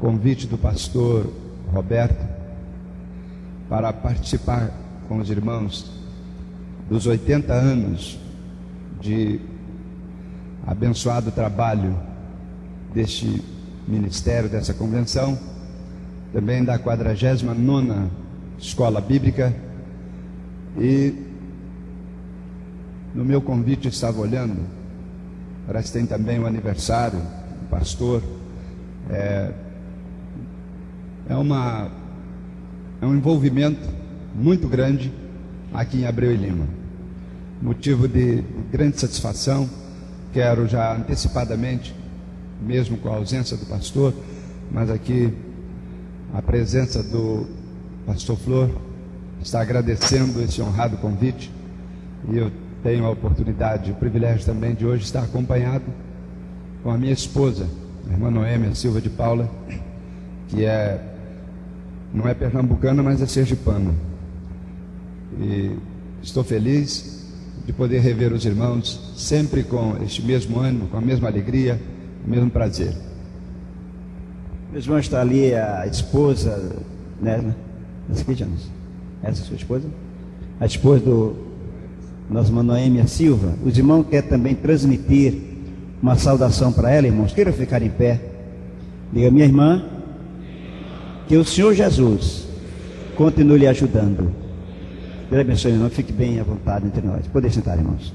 convite do pastor Roberto para participar com os irmãos dos 80 anos de abençoado trabalho deste ministério, dessa convenção, também da 49ª Escola Bíblica. E no meu convite eu estava olhando, parece que tem também o aniversário do pastor. É um envolvimento muito grande aqui em Abreu e Lima, motivo de grande satisfação. Quero já antecipadamente, mesmo com a ausência do pastor, mas aqui a presença do pastor Flor está agradecendo esse honrado convite, e eu tenho a oportunidade, o privilégio também de hoje estar acompanhado com a minha esposa, a irmã Noêmia Silva de Paula, que não é pernambucana, mas é sergipana. E estou feliz de poder rever os irmãos sempre com este mesmo ânimo, com a mesma alegria, o mesmo prazer. Meus irmãos, está ali a esposa, né? Essa é a sua esposa? A esposa do nosso irmão Noêmia Silva. Os irmãos querem também transmitir uma saudação para ela, irmãos. Queiram ficar em pé. Diga: minha irmã, que o Senhor Jesus continue lhe ajudando. Deus abençoe, irmão. Fique bem à vontade entre nós. Podem sentar, irmãos.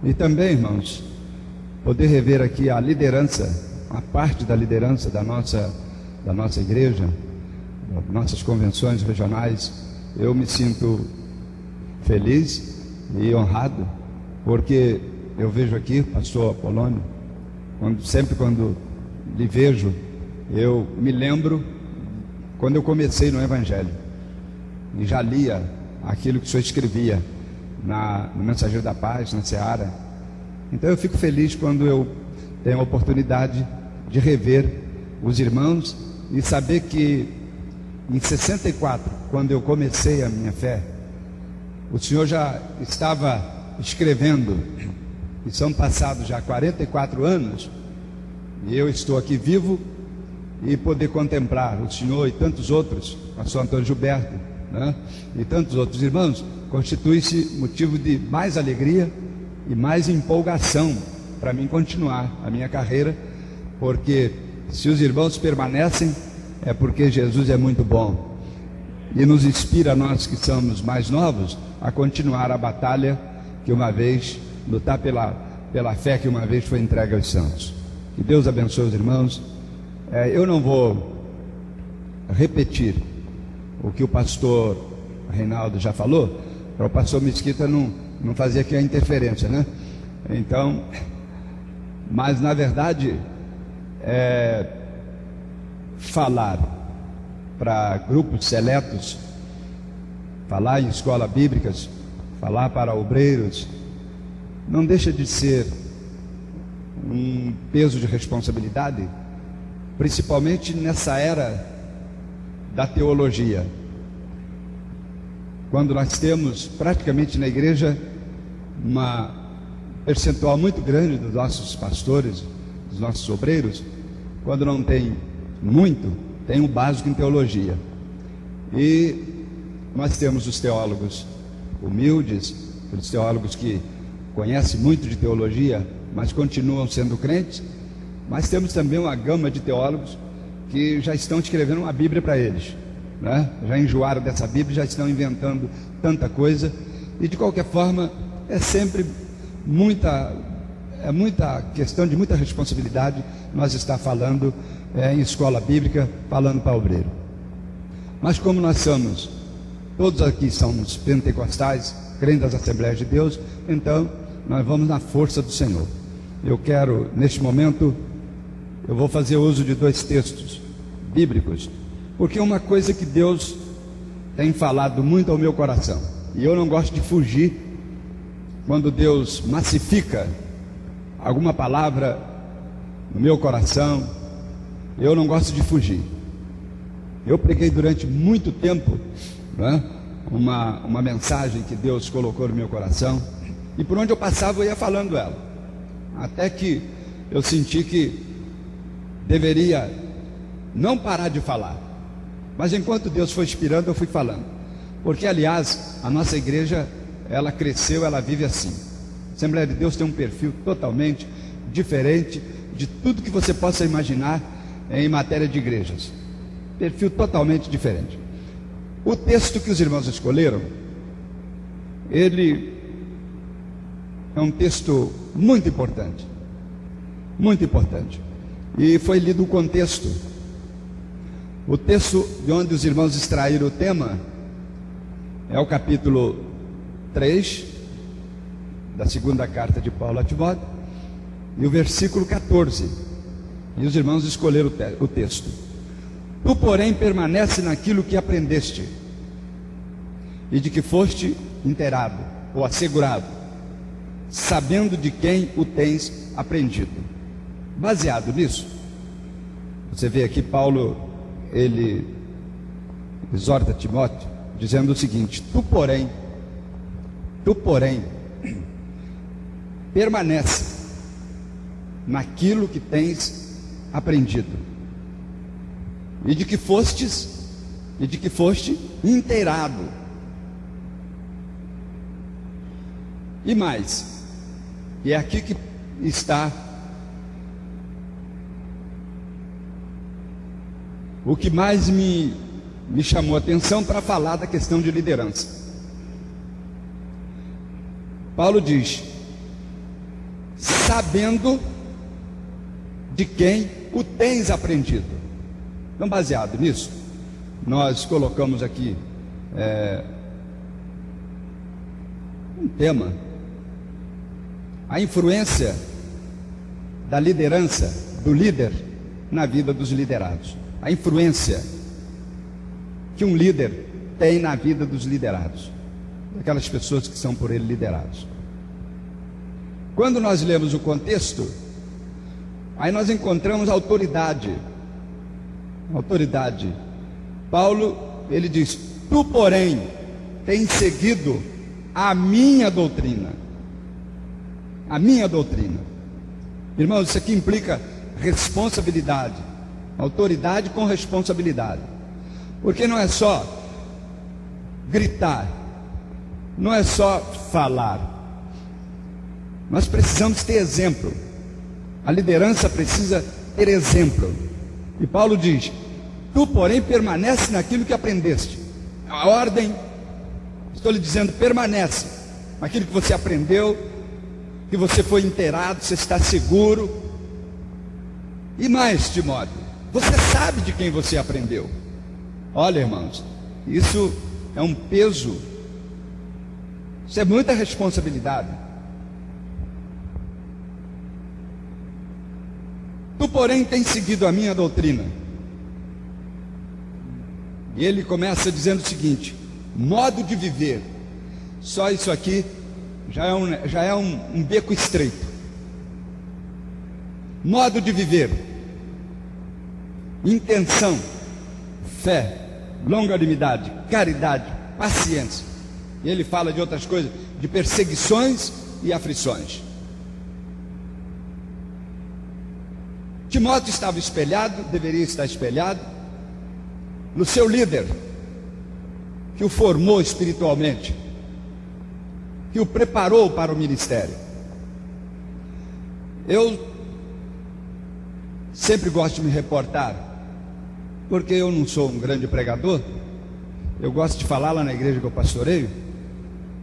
E também, irmãos, poder rever aqui a liderança, a parte da liderança da nossa igreja, das nossas convenções regionais. Eu me sinto feliz e honrado, porque eu vejo aqui o pastor Apolônio, sempre quando lhe vejo, eu me lembro quando eu comecei no Evangelho e já lia aquilo que o senhor escrevia no Mensageiro da Paz, na Seara. Então eu fico feliz quando eu tenho a oportunidade de rever os irmãos e saber que em 64, quando eu comecei a minha fé, o senhor já estava escrevendo, e são passados já 44 anos, e eu estou aqui vivo, e poder contemplar o senhor e tantos outros, o pastor Antônio Gilberto, né, e tantos outros irmãos, constitui-se motivo de mais alegria e mais empolgação para mim continuar a minha carreira, porque se os irmãos permanecem, é porque Jesus é muito bom e nos inspira, a nós que somos mais novos, a continuar a batalha que uma vez, lutar pela fé que uma vez foi entregue aos santos. Que Deus abençoe os irmãos. Eu não vou repetir o que o pastor Reinaldo já falou, para o pastor Mesquita não fazer aqui a interferência, né? Então, mas na verdade, falar para grupos seletos, falar em escolas bíblicas, falar para obreiros, não deixa de ser um peso de responsabilidade, principalmente nessa era da teologia, quando nós temos praticamente na igreja uma percentual muito grande dos nossos pastores, dos nossos obreiros, quando não tem muito, tem um básico em teologia. E nós temos os teólogos humildes, os teólogos que conhecem muito de teologia, mas continuam sendo crentes. Mas temos também uma gama de teólogos que já estão escrevendo uma Bíblia para eles, né? Já enjoaram dessa Bíblia, já estão inventando tanta coisa. E de qualquer forma, é sempre muita questão de muita responsabilidade nós estar falando em escola bíblica, falando para obreiro. Mas como nós somos, todos aqui somos pentecostais, crentes das Assembleias de Deus, então nós vamos na força do Senhor. Eu quero, neste momento, eu vou fazer uso de 2 textos bíblicos, porque é uma coisa que Deus tem falado muito ao meu coração, e eu não gosto de fugir quando Deus massifica alguma palavra no meu coração. Eu não gosto de fugir. Eu preguei durante muito tempo, né, uma mensagem que Deus colocou no meu coração, e por onde eu passava eu ia falando ela, até que eu senti que deveria não parar de falar, mas enquanto Deus foi inspirando, eu fui falando, porque aliás, a nossa igreja, ela cresceu, ela vive assim. A Assembleia de Deus tem um perfil totalmente diferente de tudo que você possa imaginar em matéria de igrejas, perfil totalmente diferente. O texto que os irmãos escolheram, ele é um texto muito importante, e foi lido o contexto. O texto de onde os irmãos extraíram o tema é o capítulo 3 da segunda carta de Paulo a Timóteo, e o versículo 14, e os irmãos escolheram o texto. Tu, porém, permanece naquilo que aprendeste, e de que foste inteirado, ou assegurado, sabendo de quem o tens aprendido. Baseado nisso, você vê aqui Paulo, ele exorta Timóteo, dizendo o seguinte: tu porém, permanece naquilo que tens aprendido, e de que foste inteirado. E mais, e é aqui que está o que mais me chamou a atenção para falar da questão de liderança. Paulo diz: sabendo de quem o tens aprendido. Então, baseado nisso, nós colocamos aqui um tema: a influência da liderança, do líder, na vida dos liderados. A influência que um líder tem na vida dos liderados, daquelas pessoas que são por ele liderados. Quando nós lemos o contexto, aí nós encontramos autoridade. Paulo, ele diz: tu, porém, tens seguido a minha doutrina. A minha doutrina. Irmãos, isso aqui implica responsabilidade. Autoridade com responsabilidade. Porque não é só gritar, não é só falar. Nós precisamos ter exemplo. A liderança precisa ter exemplo. E Paulo diz: tu, porém, permanece naquilo que aprendeste. A ordem, estou lhe dizendo, permanece naquilo que você aprendeu, que você foi inteirado, você está seguro. E mais, Timóteo, você sabe de quem você aprendeu. Olha, irmãos, isso é um peso, isso é muita responsabilidade. Tu, porém, tens seguido a minha doutrina. E ele começa dizendo o seguinte: modo de viver. Só isso aqui já é um beco estreito. Modo de viver, intenção, fé, longanimidade, caridade, paciência. E ele fala de outras coisas, de perseguições e aflições. Timóteo estava espelhado, deveria estar espelhado no seu líder, que o formou espiritualmente, que o preparou para o ministério. Eu sempre gosto de me reportar, porque eu não sou um grande pregador. Eu gosto de falar lá na igreja que eu pastoreio,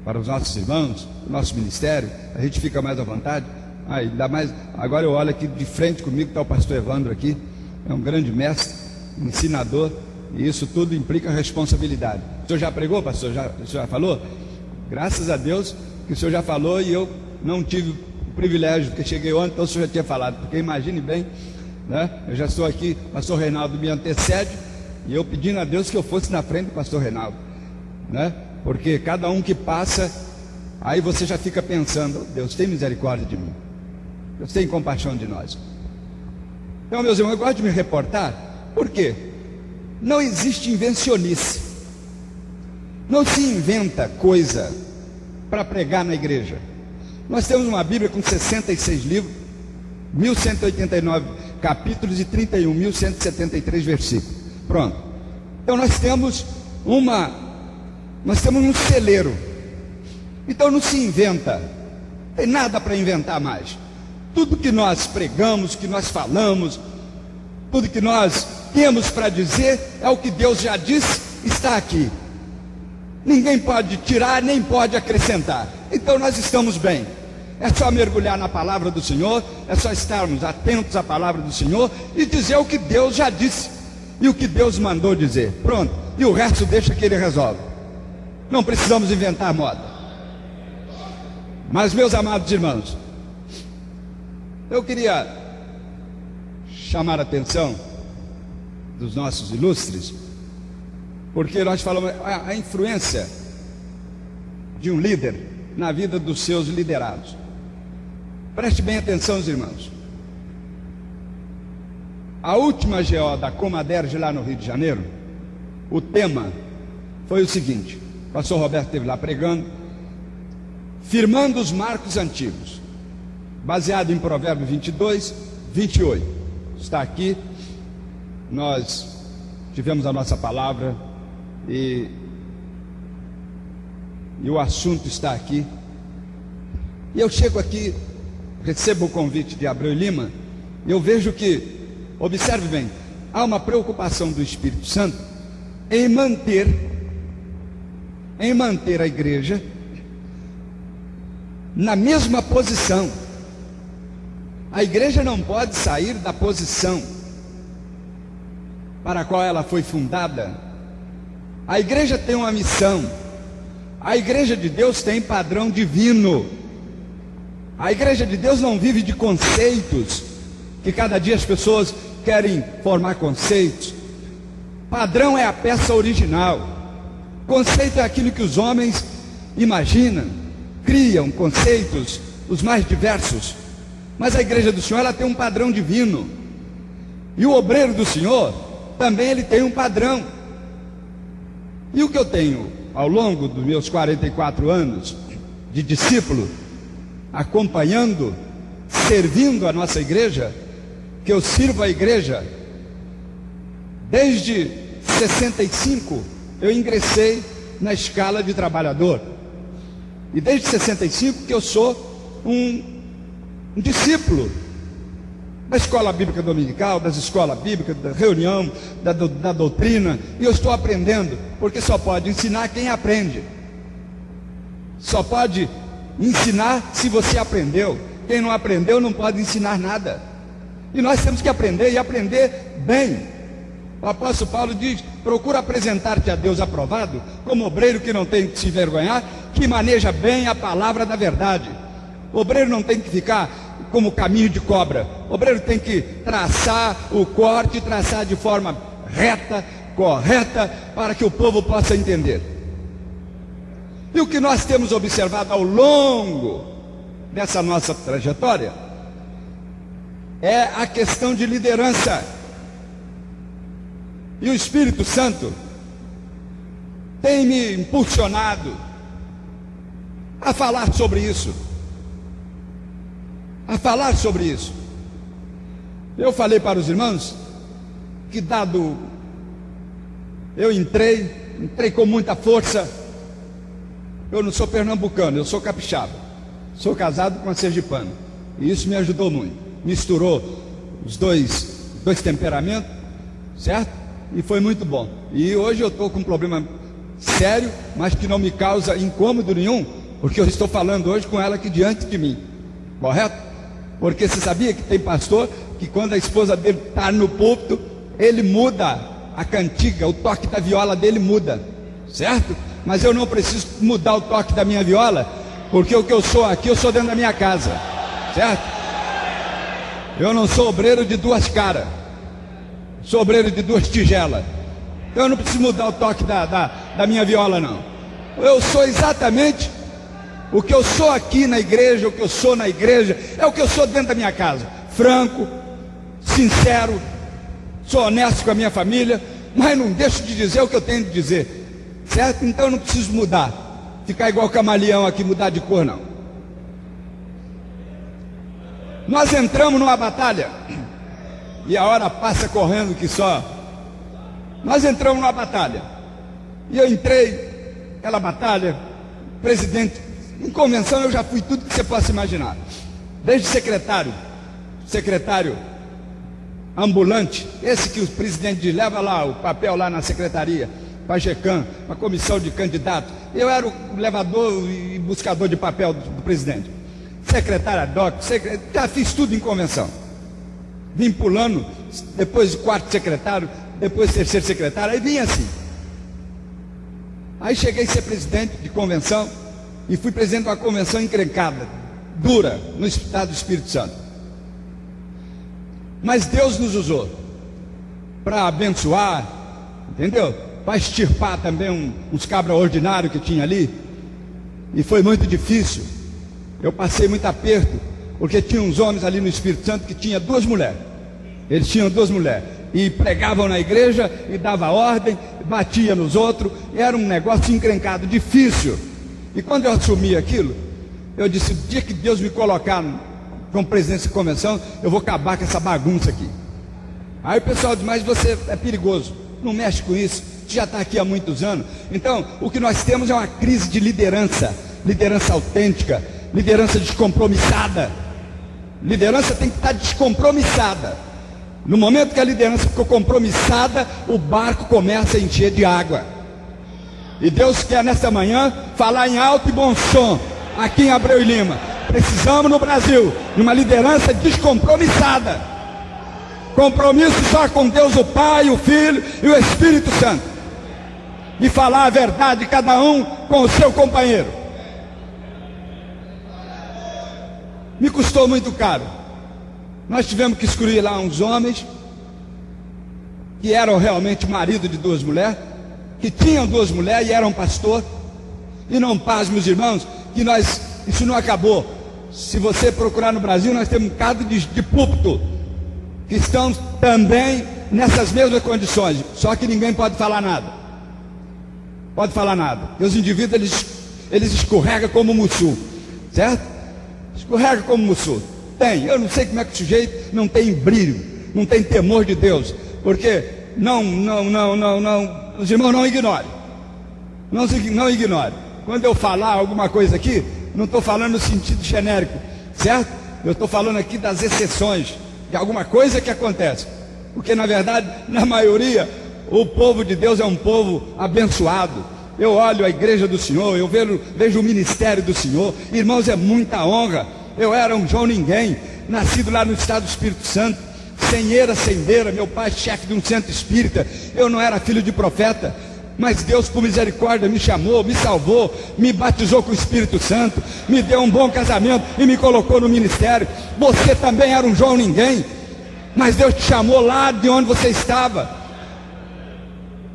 para os nossos irmãos, o nosso ministério. A gente fica mais à vontade. Ainda mais, agora eu olho aqui de frente comigo, está o pastor Evandro aqui, é um grande mestre, ensinador, e isso tudo implica responsabilidade. O senhor já pregou, pastor? O senhor já falou? Graças a Deus que o senhor já falou e eu não tive o privilégio, porque cheguei ontem, então o senhor já tinha falado. Porque imagine bem, né? Eu já estou aqui, o pastor Reinaldo me antecede, e eu pedindo a Deus que eu fosse na frente do pastor Reinaldo, né? Porque cada um que passa, aí você já fica pensando: Deus tem misericórdia de mim, Deus tem compaixão de nós. Então, meus irmãos, eu gosto de me reportar. Por quê? Não existe invencionice, Não se inventa coisa para pregar na igreja. Nós temos uma Bíblia com 66 livros, 1189 capítulos e 31.173 versículos. Pronto. Então nós temos um celeiro. Então não se inventa. Não tem nada para inventar mais. Tudo que nós pregamos, que nós falamos, tudo que nós temos para dizer é o que Deus já disse, está aqui. Ninguém pode tirar, nem pode acrescentar. Então nós estamos bem. É só mergulhar na palavra do Senhor, é só estarmos atentos à palavra do Senhor e dizer o que Deus já disse e o que Deus mandou dizer. Pronto. E o resto deixa que Ele resolve. Não precisamos inventar moda. Mas, meus amados irmãos, eu queria chamar a atenção dos nossos ilustres, porque nós falamos a influência de um líder na vida dos seus liderados. Preste bem atenção, os irmãos. A última GO da Comaderge lá no Rio de Janeiro, o tema foi o seguinte: o pastor Roberto esteve lá pregando, firmando os marcos antigos, baseado em Provérbios 22, 28. Está aqui, nós tivemos a nossa palavra e o assunto está aqui. E eu chego aqui, recebo o convite de Abreu Lima, e eu vejo que, observe bem, há uma preocupação do Espírito Santo em manter a igreja na mesma posição. A igreja não pode sair da posição para a qual ela foi fundada. A igreja tem uma missão. A igreja de Deus tem padrão divino. A igreja de Deus não vive de conceitos, que cada dia as pessoas querem formar conceitos. Padrão é a peça original. Conceito é aquilo que os homens imaginam, criam conceitos, os mais diversos. Mas a igreja do Senhor, ela tem um padrão divino. E o obreiro do Senhor, também ele tem um padrão. E o que eu tenho ao longo dos meus 44 anos de discípulo, acompanhando, servindo a nossa igreja, que eu sirvo a igreja desde 65, eu ingressei na escala de trabalhador, e desde 65 que eu sou um discípulo da escola bíblica dominical, das escolas bíblicas, da reunião, da doutrina, e eu estou aprendendo, porque só pode ensinar quem aprende, só pode ensinar se você aprendeu. Quem não aprendeu não pode ensinar nada, e nós temos que aprender, e aprender bem. O apóstolo Paulo diz: procura apresentar-te a Deus aprovado, como obreiro que não tem que se envergonhar, que maneja bem a palavra da verdade. O obreiro não tem que ficar como caminho de cobra. O obreiro tem que traçar o corte, traçar de forma reta, correta, para que o povo possa entender. E o que nós temos observado ao longo dessa nossa trajetória é a questão de liderança. E o Espírito Santo tem me impulsionado a falar sobre isso. Eu falei para os irmãos que eu entrei com muita força. Eu não sou pernambucano, eu sou capixaba. Sou casado com uma sergipana. E isso me ajudou muito. Misturou os dois temperamentos, certo? E foi muito bom. E hoje eu estou com um problema sério, mas que não me causa incômodo nenhum, porque eu estou falando hoje com ela aqui diante de mim. Correto? Porque você sabia que tem pastor que quando a esposa dele está no púlpito, ele muda a cantiga, o toque da viola dele muda, certo? Mas eu não preciso mudar o toque da minha viola, porque o que eu sou aqui, eu sou dentro da minha casa, certo? Eu não sou obreiro de duas caras, sou obreiro de duas tigelas. Então eu não preciso mudar o toque da minha viola, não. Eu sou exatamente o que eu sou aqui na igreja, o que eu sou na igreja, é o que eu sou dentro da minha casa. Franco, sincero, sou honesto com a minha família, mas não deixo de dizer o que eu tenho de dizer. certo? Então eu não preciso mudar, ficar igual camaleão aqui, mudar de cor não. Nós entramos numa batalha, e a hora passa correndo que só. Nós entramos numa batalha, e eu entrei, aquela batalha, presidente, em convenção eu já fui tudo que você possa imaginar, desde secretário ambulante, esse que o presidente leva lá o papel lá na secretaria, para a GECAM, para a comissão de candidato. Eu era o levador e buscador de papel do presidente. Secretária DOC, já fiz tudo em convenção. Vim pulando, depois quarto secretário, depois terceiro secretário, aí vim assim. Aí cheguei a ser presidente de convenção e fui presidente de uma convenção encrencada, dura, no estado do Espírito Santo. Mas Deus nos usou para abençoar, entendeu? Para extirpar também uns cabras ordinários que tinha ali. E foi muito difícil. Eu passei muito aperto, porque tinha uns homens ali no Espírito Santo que tinham 2 mulheres. Eles tinham 2 mulheres. E pregavam na igreja, e dava ordem, batia nos outros. Era um negócio encrencado, difícil. E quando eu assumi aquilo, eu disse, o dia que Deus me colocar como presidente da convenção, eu vou acabar com essa bagunça aqui. Aí o pessoal diz, mas você é perigoso, não mexe com isso, você já está aqui há muitos anos. Então, o que nós temos é uma crise de liderança, liderança autêntica, liderança descompromissada. Liderança tem que estar descompromissada. No momento que a liderança ficou compromissada, o barco começa a encher de água. E Deus quer nesta manhã falar em alto e bom som, aqui em Abreu e Lima. Precisamos no Brasil de uma liderança descompromissada. Compromisso só com Deus o Pai, o Filho e o Espírito Santo. E falar a verdade, cada um com o seu companheiro. Me custou muito caro. Nós tivemos que escolher lá uns homens que eram realmente marido de 2 mulheres, que tinham 2 mulheres e eram pastor. E não pasme, meus irmãos, que isso não acabou. Se você procurar no Brasil, nós temos um bocado de púlpito que estão também nessas mesmas condições, só que ninguém pode falar nada. Pode falar nada. E os indivíduos, eles escorregam como mussu, certo? Escorregam como mussu. Eu não sei como é que o sujeito não tem brilho, não tem temor de Deus, porque os irmãos não ignorem. Não ignorem. Quando eu falar alguma coisa aqui, não estou falando no sentido genérico, certo? Eu estou falando aqui das exceções, de alguma coisa que acontece. Porque na verdade, na maioria, o povo de Deus é um povo abençoado. Eu olho a igreja do Senhor, eu vejo o ministério do Senhor. Irmãos, é muita honra. Eu era um João Ninguém, nascido lá no estado do Espírito Santo, sem eira, sem beira, meu pai chefe de um centro espírita. Eu não era filho de profeta, mas Deus por misericórdia me chamou, me salvou, me batizou com o Espírito Santo, me deu um bom casamento e me colocou no ministério. Você também era um João Ninguém, mas Deus te chamou lá de onde você estava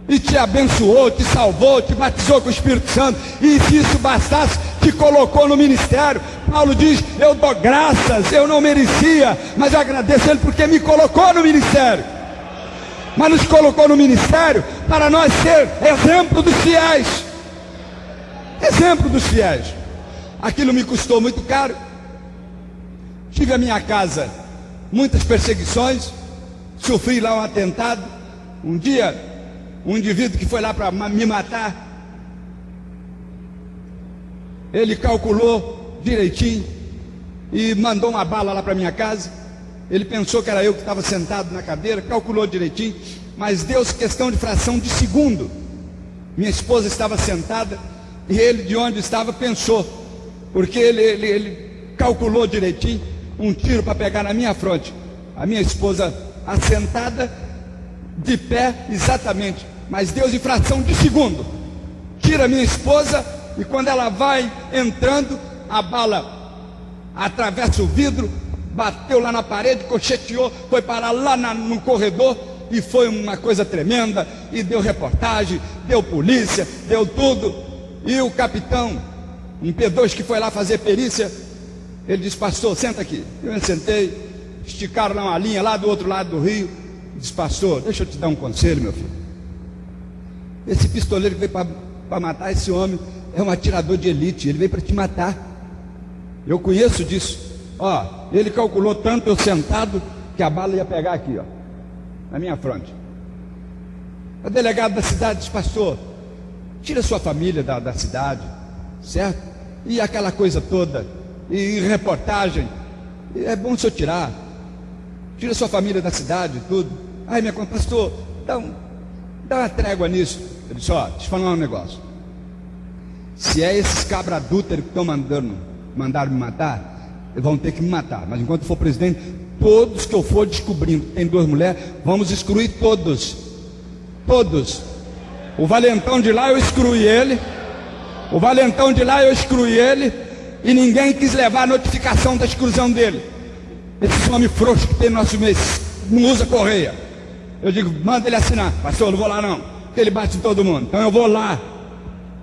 e te abençoou, te salvou, te batizou com o Espírito Santo, e se isso bastasse, te colocou no ministério. Paulo diz, eu dou graças, eu não merecia, mas eu agradeço Ele porque me colocou no ministério. Mas nos colocou no ministério para nós ser exemplo dos fiéis. Exemplo dos fiéis. Aquilo me custou muito caro. Tive a minha casa muitas perseguições, sofri lá um atentado. Um dia, um indivíduo que foi lá para me matar, ele calculou direitinho e mandou uma bala lá para minha casa. Ele pensou que era eu que estava sentado na cadeira, calculou direitinho, mas Deus, questão de fração de segundo, minha esposa estava sentada e ele, de onde estava, pensou, porque ele calculou direitinho, um tiro para pegar na minha fronte, a minha esposa assentada, de pé, exatamente, mas Deus, em fração de segundo, tira a minha esposa, e quando ela vai entrando, a bala atravessa o vidro, bateu lá na parede, cocheteou, foi parar lá no corredor, e foi uma coisa tremenda, e deu reportagem, deu polícia, deu tudo. E o capitão, um P2 que foi lá fazer perícia, ele disse, pastor, senta aqui. Eu sentei, esticaram lá uma linha lá do outro lado do rio, disse, pastor, deixa eu te dar um conselho, meu filho. Esse pistoleiro que veio para para matar esse homem, é um atirador de elite, ele veio para te matar. Eu conheço disso. Ó, ele calculou tanto eu sentado que a bala ia pegar aqui, ó, na minha fronte. O delegado da cidade disse: pastor, tira sua família da cidade, certo? E aquela coisa toda, e reportagem, é bom o senhor tirar. Tira sua família da cidade, tudo. Ai, pastor, dá uma trégua nisso. Ele disse: ó, deixa eu falar um negócio. Se é esses cabra adúlteros que estão mandaram me matar, eles vão ter que me matar. Mas enquanto for presidente, todos que eu for descobrindo que tem 2 mulheres, vamos excluir todos. Todos. O valentão de lá eu excluí ele. O valentão de lá eu excluí ele. E ninguém quis levar a notificação da exclusão dele. Esse homem frouxo que tem no nosso mês, não usa correia. Eu digo: manda ele assinar. Pastor, eu não vou lá não, porque ele bate em todo mundo. Então eu vou lá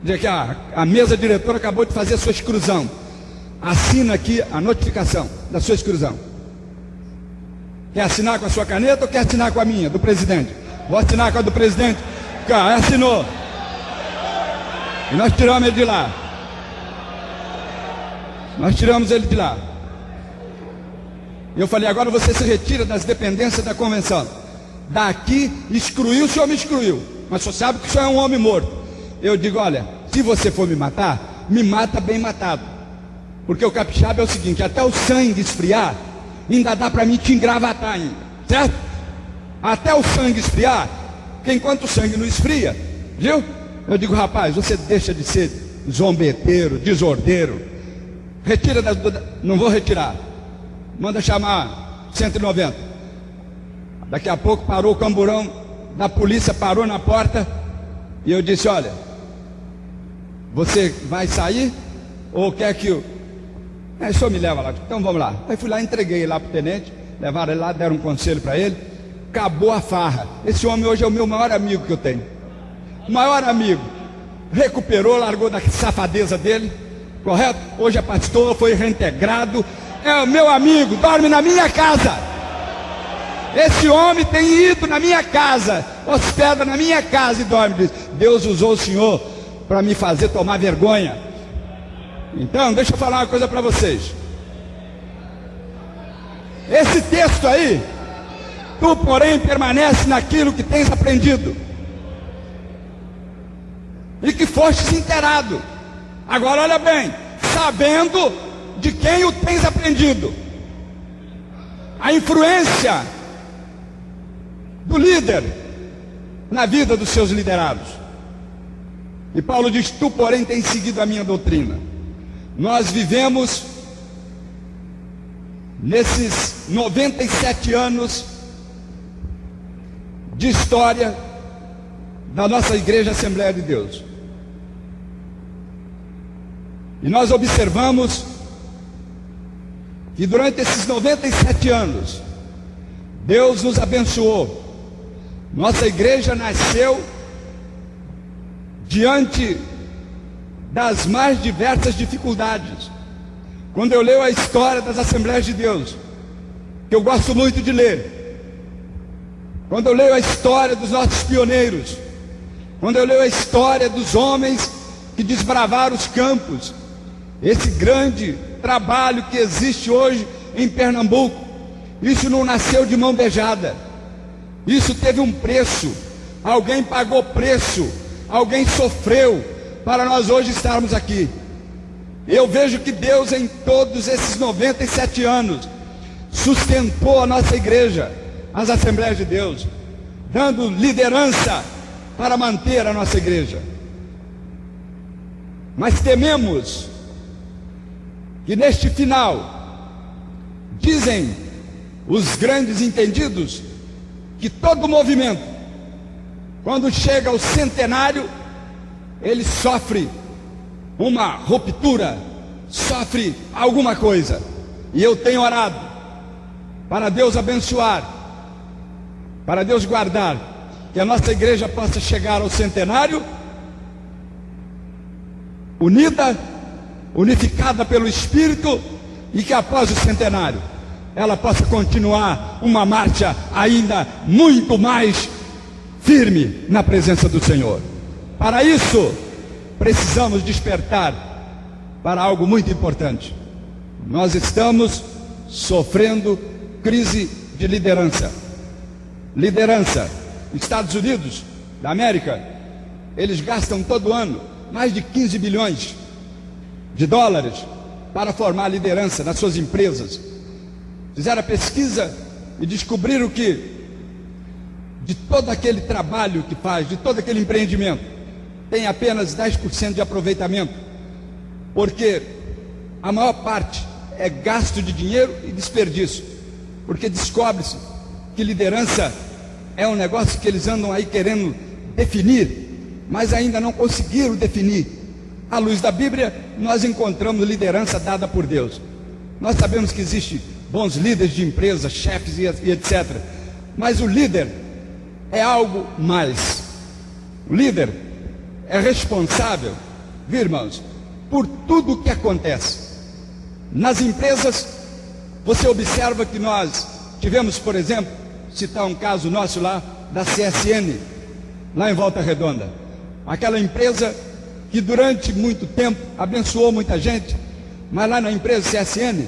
dizer que a mesa diretora acabou de fazer a sua exclusão. Assina aqui a notificação da sua exclusão. Quer assinar com a sua caneta ou quer assinar com a minha, do presidente? Vou assinar com a do presidente. Cá, assinou. E nós tiramos ele de lá. Nós tiramos ele de lá. E eu falei: agora você se retira das dependências da convenção. Daqui, excluiu, o senhor me excluiu, mas o senhor sabe que o senhor é um homem morto. Eu digo: olha, se você for me matar, me mata bem matado. Porque o capixaba é o seguinte: até o sangue esfriar, ainda dá para mim te engravatar ainda, certo? Até o sangue esfriar, porque enquanto o sangue não esfria, viu? Eu digo: rapaz, você deixa de ser zombeteiro, desordeiro. Retira não vou retirar. Manda chamar 190. Daqui a pouco parou o camburão da polícia, parou na porta. E eu disse: olha, você vai sair? Ou quer que o senhor me leva lá? Então vamos lá. Aí fui lá, entreguei lá para o tenente. Levaram ele lá, deram um conselho para ele. Acabou a farra. Esse homem hoje é o meu maior amigo que eu tenho. O maior amigo. Recuperou, largou da safadeza dele. Correto? Hoje é pastor, foi reintegrado. É o meu amigo, dorme na minha casa. Esse homem tem ido na minha casa, hospeda na minha casa e dorme. Diz: Deus usou o senhor para me fazer tomar vergonha. Então, deixa eu falar uma coisa para vocês. Esse texto aí: tu, porém, permanece naquilo que tens aprendido e que fostes inteirado. Agora olha bem, sabendo de quem o tens aprendido. A influência do líder na vida dos seus liderados. E Paulo diz: tu, porém, tens seguido a minha doutrina. Nós vivemos nesses 97 anos de história da nossa Igreja Assembleia de Deus. E nós observamos que durante esses 97 anos, Deus nos abençoou. Nossa igreja nasceu diante das mais diversas dificuldades. Quando eu leio a história das Assembleias de Deus, que eu gosto muito de ler, quando eu leio a história dos nossos pioneiros, quando eu leio a história dos homens que desbravaram os campos, esse grande trabalho que existe hoje em Pernambuco, isso não nasceu de mão beijada. Isso teve um preço. Alguém pagou preço. Alguém sofreu para nós hoje estarmos aqui. Eu vejo que Deus, em todos esses 97 anos, sustentou a nossa igreja, as Assembleias de Deus, dando liderança para manter a nossa igreja. Mas tememos que neste final, dizem os grandes entendidos, que todo movimento, quando chega ao centenário, ele sofre uma ruptura, sofre alguma coisa. E eu tenho orado para Deus abençoar, para Deus guardar, que a nossa igreja possa chegar ao centenário unida, unificada pelo Espírito, e que após o centenário ela possa continuar uma marcha ainda muito mais firme na presença do Senhor. Para isso, precisamos despertar para algo muito importante. Nós estamos sofrendo crise de liderança. Liderança. Estados Unidos da América, eles gastam todo ano mais de 15 bilhões de dólares para formar liderança nas suas empresas. Fizeram a pesquisa e descobriram que de todo aquele trabalho que faz, de todo aquele empreendimento, tem apenas 10% de aproveitamento, porque a maior parte é gasto de dinheiro e desperdício, porque descobre-se que liderança é um negócio que eles andam aí querendo definir, mas ainda não conseguiram definir. À luz da Bíblia, nós encontramos liderança dada por Deus. Nós sabemos que existem bons líderes de empresas, chefes e etc. Mas o líder é algo mais. O líder é responsável, viu, irmãos, por tudo o que acontece. Nas empresas, você observa que nós tivemos, por exemplo, citar um caso nosso lá, da CSN, lá em Volta Redonda. Aquela empresa que durante muito tempo abençoou muita gente, mas lá na empresa CSN,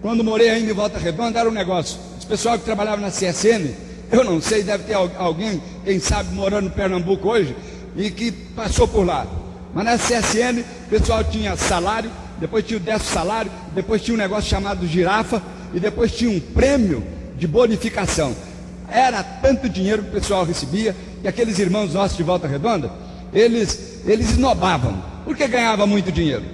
quando morei ainda em Volta Redonda, era um negócio. Os pessoal que trabalhava na CSN, eu não sei, deve ter alguém, quem sabe, morando no Pernambuco hoje, e que passou por lá. Mas na CSN, o pessoal tinha salário, depois tinha o 10º salário, depois tinha um negócio chamado girafa, e depois tinha um prêmio de bonificação. Era tanto dinheiro que o pessoal recebia, que aqueles irmãos nossos de Volta Redonda, eles esnobavam, porque ganhava muito dinheiro.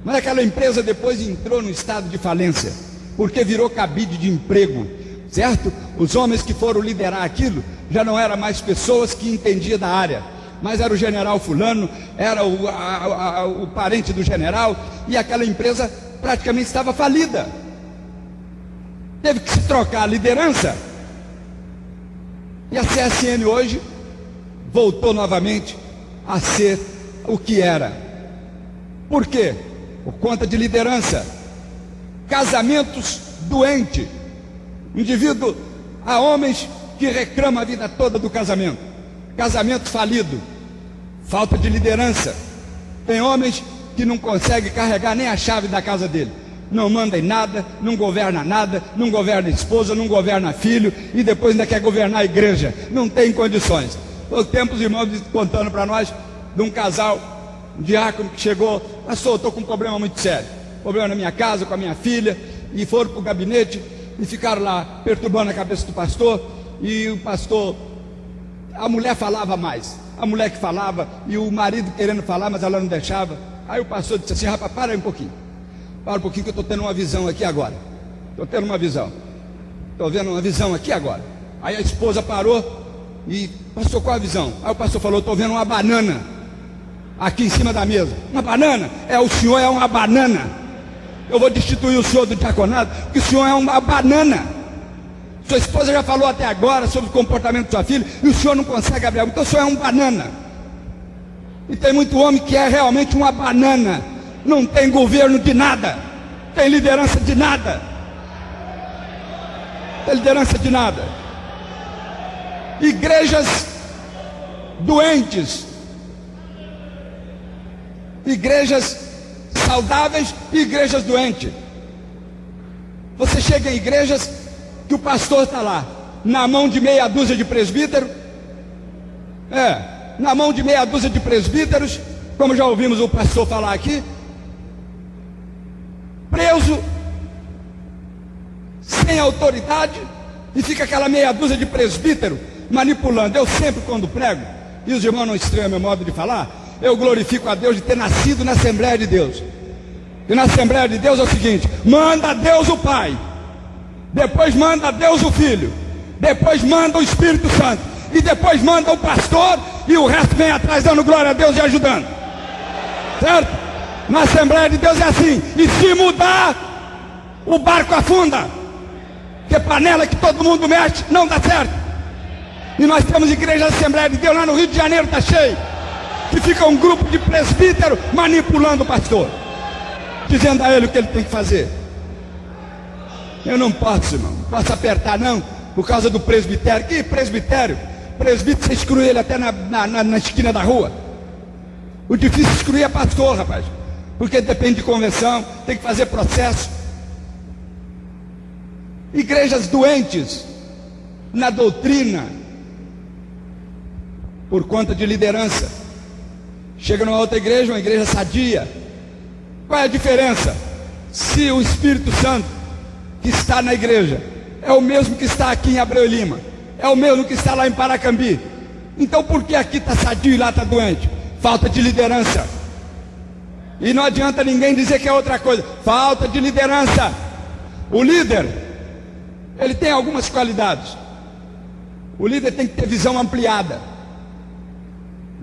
Mas aquela empresa depois entrou no estado de falência, porque virou cabide de emprego, certo? Os homens que foram liderar aquilo, já não eram mais pessoas que entendiam da área, mas era o general fulano, era o parente do general, e aquela empresa praticamente estava falida. Teve que se trocar a liderança, e a CSN hoje voltou novamente a ser o que era. Por quê? Por conta de liderança. Casamentos doentes. Indivíduo, há homens que reclamam a vida toda do casamento. Casamento falido. Falta de liderança. Tem homens que não conseguem carregar nem a chave da casa dele. Não manda em nada, não governa nada, não governa esposa, não governa filho, e depois ainda quer governar a igreja. Não tem condições. Há tempo os irmãos contando para nós de um casal, um diácono que chegou: pastor, estou com um problema muito sério, problema na minha casa, com a minha filha, e foram para o gabinete e ficaram lá perturbando a cabeça do pastor, e o pastor, a mulher falava mais, a mulher que falava, e o marido querendo falar, mas ela não deixava. Aí o pastor disse assim: rapaz, para aí um pouquinho, para um pouquinho que eu estou tendo uma visão aqui agora, estou tendo uma visão, estou vendo uma visão aqui agora. Aí a esposa parou e: pastor, qual a visão? Aí o pastor falou: estou vendo uma banana aqui em cima da mesa. Uma banana? O senhor é uma banana. Eu vou destituir o senhor do diaconado, porque o senhor é uma banana. Sua esposa já falou até agora sobre o comportamento de sua filha, e o senhor não consegue abrir a boca, então o senhor é um banana. E tem muito homem que é realmente uma banana. Não tem governo de nada, tem liderança de nada, tem liderança de nada. Igrejas doentes, igrejas saudáveis e igrejas doentes. Você chega em igrejas que o pastor está lá, na mão de meia dúzia de presbíteros, na mão de meia dúzia de presbíteros, como já ouvimos o pastor falar aqui, preso, sem autoridade, e fica aquela meia dúzia de presbítero manipulando. Eu sempre, quando prego, e os irmãos não estranham meu modo de falar, eu glorifico a Deus de ter nascido na Assembleia de Deus. E na Assembleia de Deus é o seguinte: manda Deus o Pai, depois manda Deus o Filho, depois manda o Espírito Santo, e depois manda o pastor, e o resto vem atrás dando glória a Deus e ajudando, certo? Na Assembleia de Deus é assim. E se mudar, o barco afunda, porque panela que todo mundo mexe não dá certo. E nós temos igreja da Assembleia de Deus lá no Rio de Janeiro, está cheio, que fica um grupo de presbítero manipulando o pastor, dizendo a ele o que ele tem que fazer. Eu não posso, irmão, não posso apertar não, por causa do presbitério. Que presbitério? Presbítero, você exclui ele até na esquina da rua. O difícil é excluir é pastor, rapaz, porque depende de convenção, tem que fazer processo. Igrejas doentes na doutrina, por conta de liderança. Chega numa outra igreja, uma igreja sadia. Qual é a diferença? Se o Espírito Santo que está na igreja é o mesmo que está aqui em Abreu e Lima, é o mesmo que está lá em Paracambi, então por que aqui está sadio e lá está doente? Falta de liderança. E não adianta ninguém dizer que é outra coisa. Falta de liderança. O líder, ele tem algumas qualidades. O líder tem que ter visão ampliada.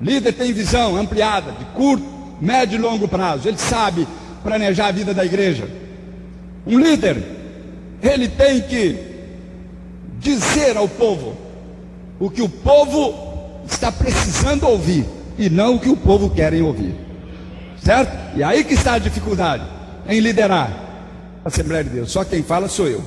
O líder tem visão ampliada, de curto, médio e longo prazo. Ele sabe planejar a vida da igreja. Um líder, ele tem que dizer ao povo o que o povo está precisando ouvir, e não o que o povo quer ouvir. Certo? E aí que está a dificuldade em liderar a Assembleia de Deus. Só quem fala sou eu,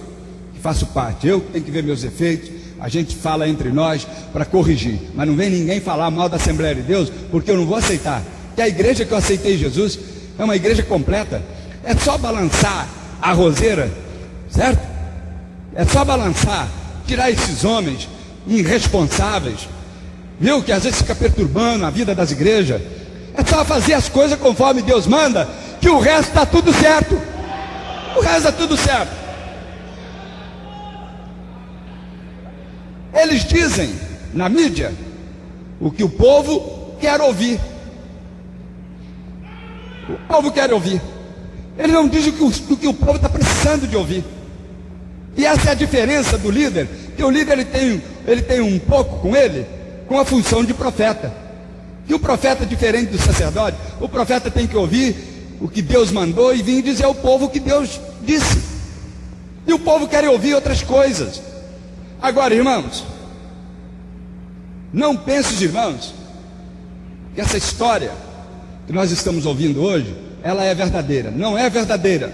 que faço parte. Eu tenho que ver meus efeitos. A gente fala entre nós para corrigir, mas não vem ninguém falar mal da Assembleia de Deus, porque eu não vou aceitar. Que a igreja que eu aceitei Jesus é uma igreja completa. É só balançar a roseira, certo? É só balançar, tirar esses homens irresponsáveis, viu, que às vezes fica perturbando a vida das igrejas. É só fazer as coisas conforme Deus manda, que o resto está tudo certo. O resto está tudo certo. Eles dizem na mídia o que o povo quer ouvir. O povo quer ouvir. Eles não dizem o que o povo está precisando de ouvir. E essa é a diferença do líder, que o líder ele tem um pouco com ele, com a função de profeta. E o profeta é diferente do sacerdote. O profeta tem que ouvir o que Deus mandou e vir dizer ao povo o que Deus disse. E o povo quer ouvir outras coisas. Agora, irmãos, não pense, irmãos, que essa história que nós estamos ouvindo hoje, ela é verdadeira. Não é verdadeira.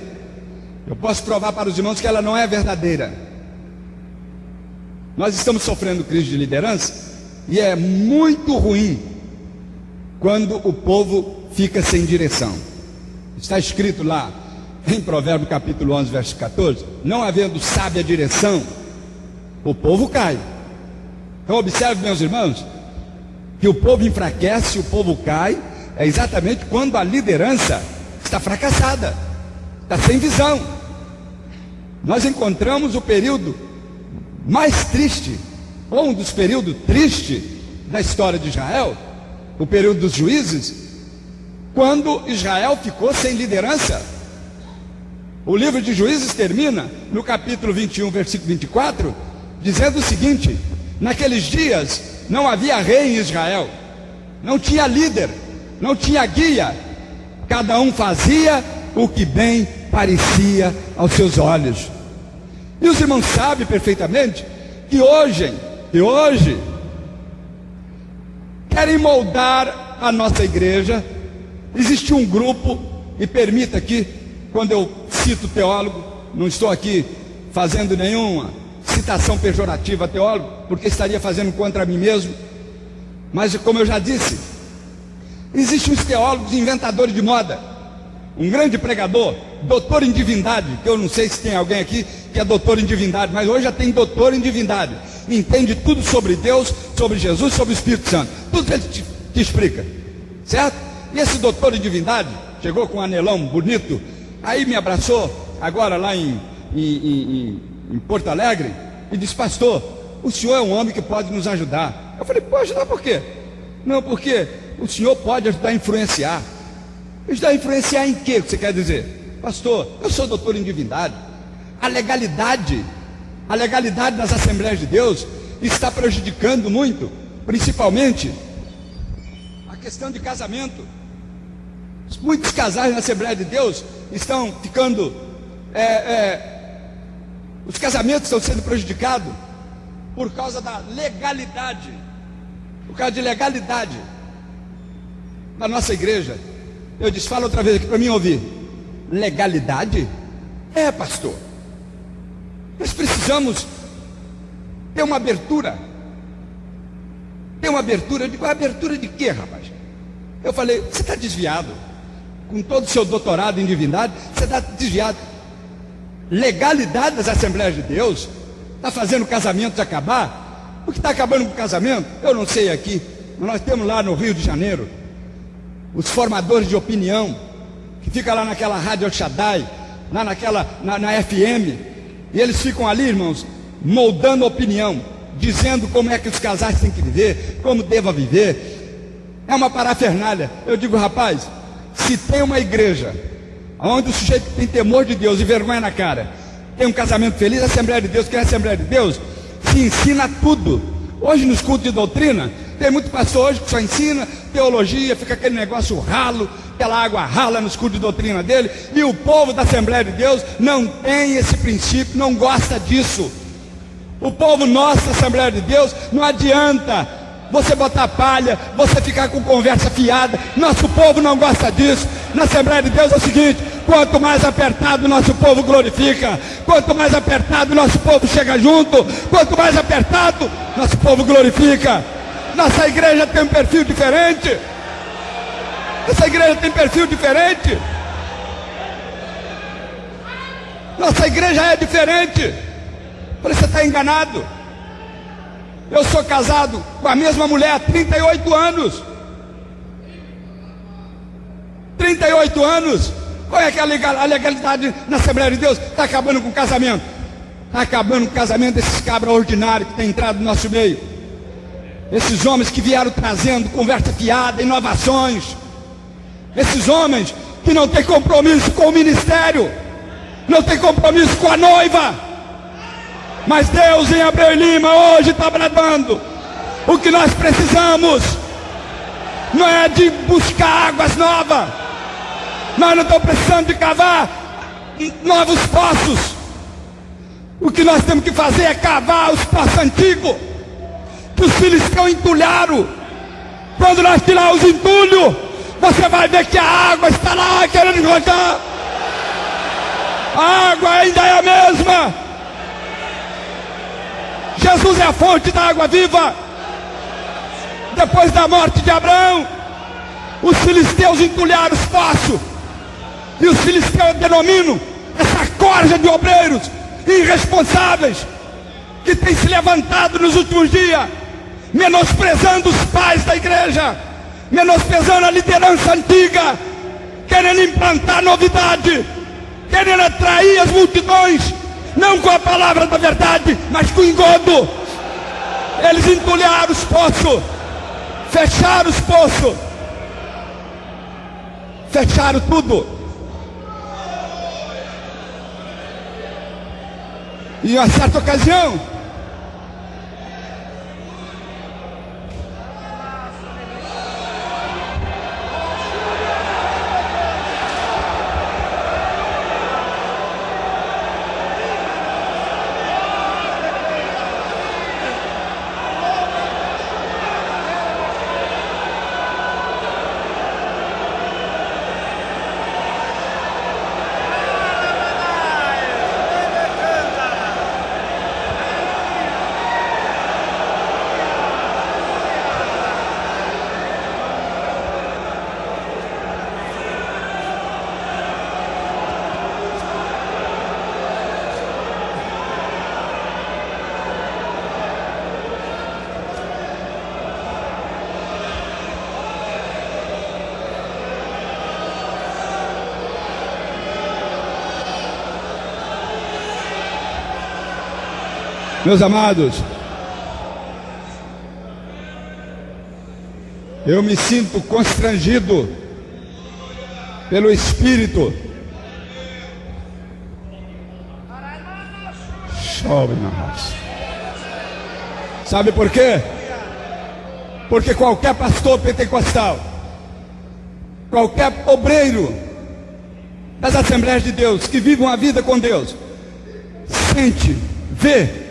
Eu posso provar para os irmãos que ela não é verdadeira. Nós estamos sofrendo crise de liderança, e é muito ruim quando o povo fica sem direção. Está escrito lá em Provérbios capítulo 11, verso 14: não havendo sábia direção, o povo cai. Então observe, meus irmãos, que o povo enfraquece, o povo cai, é exatamente quando a liderança está fracassada, está sem visão. Nós encontramos o período mais triste, ou um dos períodos tristes da história de Israel, o período dos juízes, quando Israel ficou sem liderança. O livro de Juízes termina no capítulo 21, versículo 24, dizendo o seguinte: naqueles dias não havia rei em Israel, não tinha líder, não tinha guia, cada um fazia o que bem parecia aos seus olhos. E os irmãos sabem perfeitamente que hoje querem moldar a nossa igreja. Existe um grupo, e permita aqui, quando eu cito teólogo, não estou aqui fazendo nenhuma citação pejorativa a teólogo, porque estaria fazendo contra mim mesmo, mas como eu já disse, existem os teólogos inventadores de moda. Um grande pregador, doutor em divindade, que eu não sei se tem alguém aqui que é doutor em divindade, mas hoje já tem doutor em divindade, entende tudo sobre Deus, sobre Jesus, sobre o Espírito Santo, tudo ele te explica, certo? E esse doutor em divindade chegou com um anelão bonito, aí me abraçou agora lá em Porto Alegre e disse: pastor, o senhor é um homem que pode nos ajudar. Eu falei: pode ajudar por quê? Não, porque o senhor pode ajudar a influenciar. Ajudar a influenciar em quê? O que você quer dizer? Pastor, eu sou doutor em divindade. A legalidade das Assembleias de Deus está prejudicando muito, principalmente a questão de casamento. Muitos casais na Assembleia de Deus estão ficando, os casamentos estão sendo prejudicados por causa da legalidade, por causa de legalidade da nossa igreja. Eu disse: fala outra vez aqui para mim ouvir. Legalidade? É, pastor, nós precisamos ter uma abertura. Ter uma abertura. Eu digo: abertura de quê, rapaz? Eu falei, você está desviado. Com todo o seu doutorado em divindade, você está desviado. Legalidade das Assembleias de Deus está fazendo casamentos acabar. O que está acabando com o casamento, eu não sei aqui. Mas nós temos lá no Rio de Janeiro os formadores de opinião, que ficam lá naquela Rádio El Shaddai, lá na FM, e eles ficam ali, irmãos, moldando opinião, dizendo como é que os casais têm que viver, como deva viver. É uma parafernália. Eu digo, rapaz, se tem uma igreja onde o sujeito tem temor de Deus e vergonha na cara, tem um casamento feliz, a Assembleia de Deus, que é a Assembleia de Deus, se ensina tudo. Hoje nos cultos de doutrina, tem muito pastor hoje que só ensina teologia, fica aquele negócio ralo, aquela água rala nos cultos de doutrina dele, e o povo da Assembleia de Deus não tem esse princípio, não gosta disso. O povo nosso da Assembleia de Deus, não adianta você botar palha, você ficar com conversa fiada. Nosso povo não gosta disso. Na Assembleia de Deus é o seguinte: quanto mais apertado nosso povo glorifica, quanto mais apertado nosso povo chega junto, quanto mais apertado nosso povo glorifica. Nossa igreja tem um perfil diferente. Essa igreja tem perfil diferente. Nossa igreja é diferente. Por isso você está enganado. Eu sou casado com a mesma mulher há 38 anos. 38 anos. Qual é que é a legalidade na Assembleia de Deus? Está acabando com o casamento. Está acabando com o casamento desses cabras ordinários que têm entrado no nosso meio. Esses homens que vieram trazendo conversa fiada, inovações. Esses homens que não têm compromisso com o ministério, não têm compromisso com a noiva. Mas Deus em Abreu e Lima hoje está bradando. O que nós precisamos não é de buscar águas novas. Nós não estamos precisando de cavar novos poços. O que nós temos que fazer é cavar os poços antigos que os filisteus entulharam. Quando nós tirar os entulhos, você vai ver que a água está lá querendo jogar. A água ainda é a mesma. Jesus é a fonte da água viva. Depois da morte de Abraão, os filisteus entulharam os poços. E os filisteus denominam essa corja de obreiros irresponsáveis que tem se levantado nos últimos dias, menosprezando os pais da igreja, menosprezando a liderança antiga, querendo implantar novidade, querendo atrair as multidões, não com a palavra da verdade, mas com engodo. Eles entulharam os poços, fecharam os poços, fecharam tudo. E em uma certa ocasião, meus amados, eu me sinto constrangido pelo Espírito. Chove na raça. Sabe por quê? Porque qualquer pastor pentecostal, qualquer obreiro das Assembleias de Deus que vive uma vida com Deus, sente, vê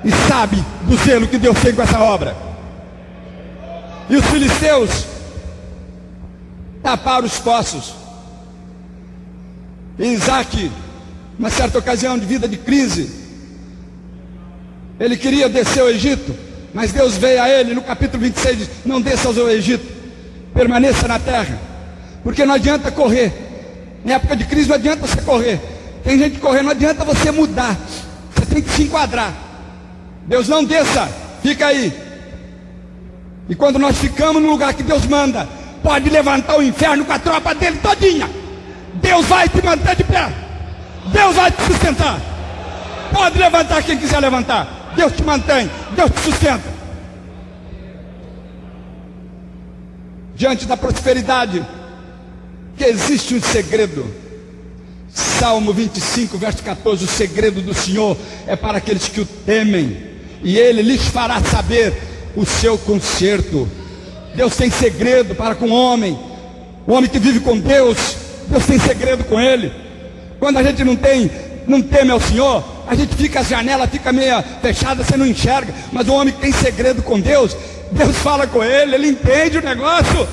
e sabe do zelo que Deus tem com essa obra. E os filisteus taparam os poços. E Isaac, uma certa ocasião de vida de crise, ele queria descer ao Egito, mas Deus veio a ele no capítulo 26 e diz: não desça ao Egito, permaneça na terra, porque não adianta correr. Em época de crise não adianta você correr. Tem gente correndo, não adianta você mudar. Você tem que se enquadrar. Deus não desça, fica aí. E quando nós ficamos no lugar que Deus manda, pode levantar o inferno com a tropa dele todinha. Deus vai te manter de pé. Deus vai te sustentar. Pode levantar quem quiser levantar. Deus te mantém, Deus te sustenta. Diante da prosperidade, que existe um segredo. Salmo 25, verso 14: o segredo do Senhor é para aqueles que o temem, e Ele lhes fará saber o seu conserto. Deus tem segredo para com o homem que vive com Deus. Deus tem segredo com Ele. Quando a gente não teme ao Senhor, a gente fica, as janelas ficam meio fechadas, você não enxerga. Mas o homem que tem segredo com Deus, Deus fala com ele, ele entende o negócio.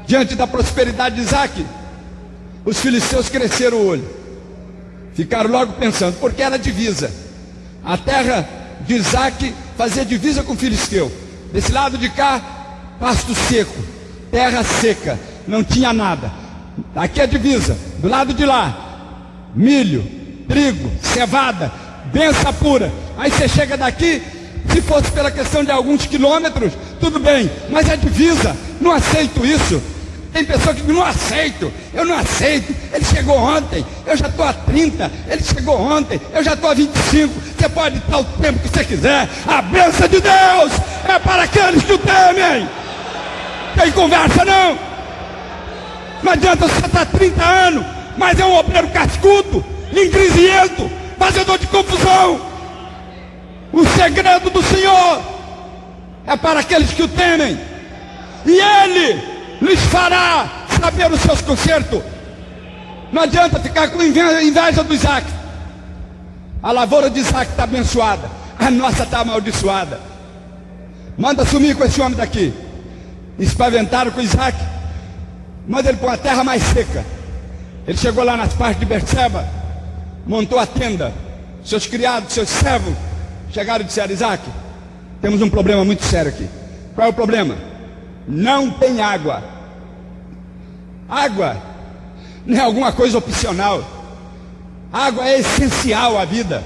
Diante da prosperidade de Isaac, os filisteus cresceram o olho, ficaram logo pensando, porque era divisa. A terra de Isaac fazia divisa com o filisteu. Desse lado de cá, pasto seco, terra seca, não tinha nada. Aqui é a divisa, do lado de lá, milho, trigo, cevada, benção pura. Aí você chega daqui, se fosse pela questão de alguns quilômetros, tudo bem, mas é divisa, não aceito isso. Tem pessoa que não aceito, eu não aceito. Ele chegou ontem, eu já estou a 30. Ele chegou ontem, eu já estou a 25. Você pode estar o tempo que você quiser. A bênção de Deus é para aqueles que o temem. Tem conversa não. Não adianta você estar 30 anos, mas é um obreiro cascudo, ingrisento, fazedor de confusão. O segredo do Senhor é para aqueles que o temem, e Ele lhes fará saber os seus consertos. Não adianta ficar com inveja do Isaac. A lavoura de Isaac está abençoada, a nossa está amaldiçoada. Manda sumir com esse homem daqui. Espaventaram com Isaac, manda ele para uma terra mais seca. Ele chegou lá nas partes de Berseba, montou a tenda. Seus criados, seus servos chegaram e disseram: Isaac, temos um problema muito sério aqui. Qual é o problema? Não tem água. Água não é alguma coisa opcional. Água é essencial à vida.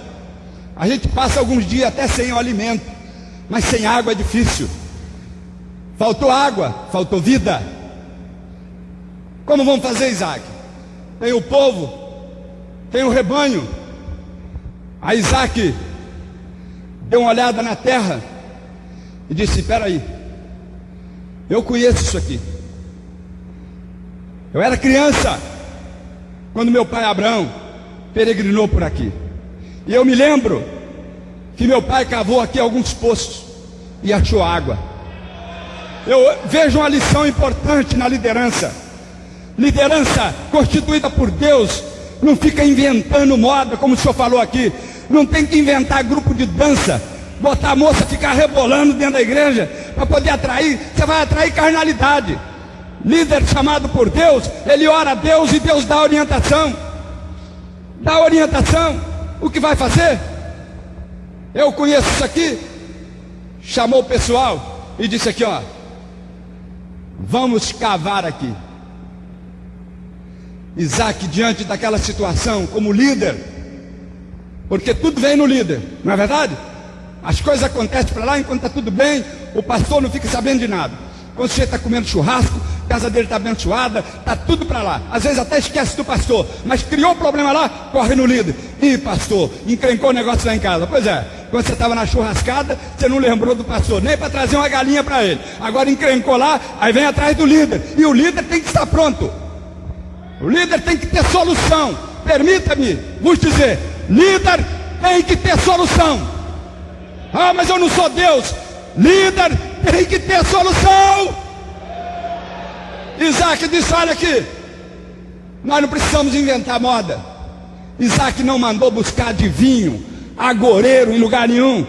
A gente passa alguns dias até sem o alimento, mas sem água é difícil. Faltou água, faltou vida. Como vamos fazer, Isaac? Tem o povo, tem o rebanho. Aí Isaac deu uma olhada na terra e disse: espera aí, eu conheço isso aqui. Eu era criança quando meu pai Abraão peregrinou por aqui, e eu me lembro que meu pai cavou aqui alguns poços e achou água. Eu vejo uma lição importante na liderança. Liderança constituída por Deus não fica inventando moda, como o senhor falou aqui. Não tem que inventar grupo de dança, botar a moça ficar rebolando dentro da igreja para poder atrair. Você vai atrair carnalidade. Líder chamado por Deus, ele ora a Deus e Deus dá orientação. Dá orientação. O que vai fazer? Eu conheço isso aqui. Chamou o pessoal e disse aqui, ó: vamos cavar aqui. Isaac, diante daquela situação, como líder, porque tudo vem no líder, não é verdade? As coisas acontecem para lá, enquanto está tudo bem, o pastor não fica sabendo de nada. Quando você está comendo churrasco, a casa dele está abençoada, está tudo para lá. Às vezes até esquece do pastor, mas criou um problema lá, corre no líder. Ih, pastor, encrencou o negócio lá em casa. Pois é, quando você estava na churrascada, você não lembrou do pastor, nem para trazer uma galinha para ele. Agora encrencou lá, aí vem atrás do líder. E o líder tem que estar pronto. O líder tem que ter solução. Permita-me vos dizer, líder tem que ter solução. Ah, mas eu não sou Deus. Líder tem que ter solução. Isaac disse: olha aqui, nós não precisamos inventar moda. Isaac não mandou buscar adivinho, agoureiro em lugar nenhum,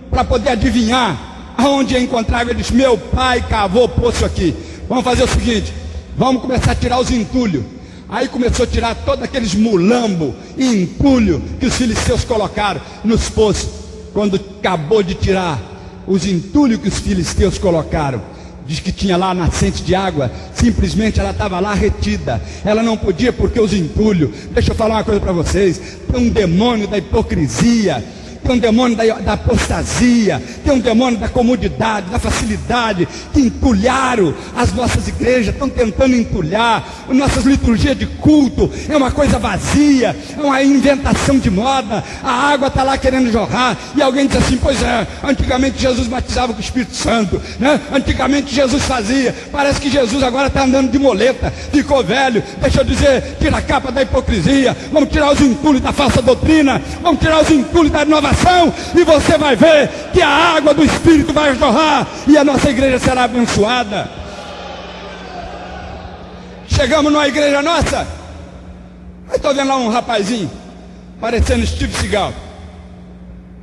para poder adivinhar aonde ia encontrar. Ele disse: meu pai cavou poço aqui. Vamos fazer o seguinte, vamos começar a tirar os entulhos. Aí começou a tirar todos aqueles mulambo e entulho que os filisteus colocaram nos poços. Quando acabou de tirar, os entulhos que os filisteus colocaram. Diz que tinha lá a nascente de água, simplesmente ela estava lá retida, ela não podia porque os entulhos. Deixa eu falar uma coisa para vocês: tem um demônio da hipocrisia, tem um demônio da apostasia, tem um demônio da comodidade, da facilidade, que entulharam as nossas igrejas, estão tentando entulhar nossas liturgias de culto. É uma coisa vazia, é uma inventação de moda. A água está lá querendo jorrar, e alguém diz assim: pois é, antigamente Jesus batizava com o Espírito Santo, né? Antigamente Jesus fazia. Parece que Jesus agora está andando de moleta, ficou velho. Deixa eu dizer, tira a capa da hipocrisia, vamos tirar os entulhos da falsa doutrina, vamos tirar os entulhos da inovação, e você vai ver que a água do Espírito vai jorrar e a nossa igreja será abençoada. Chegamos numa igreja nossa, aí estou vendo lá um rapazinho parecendo Steve Seagal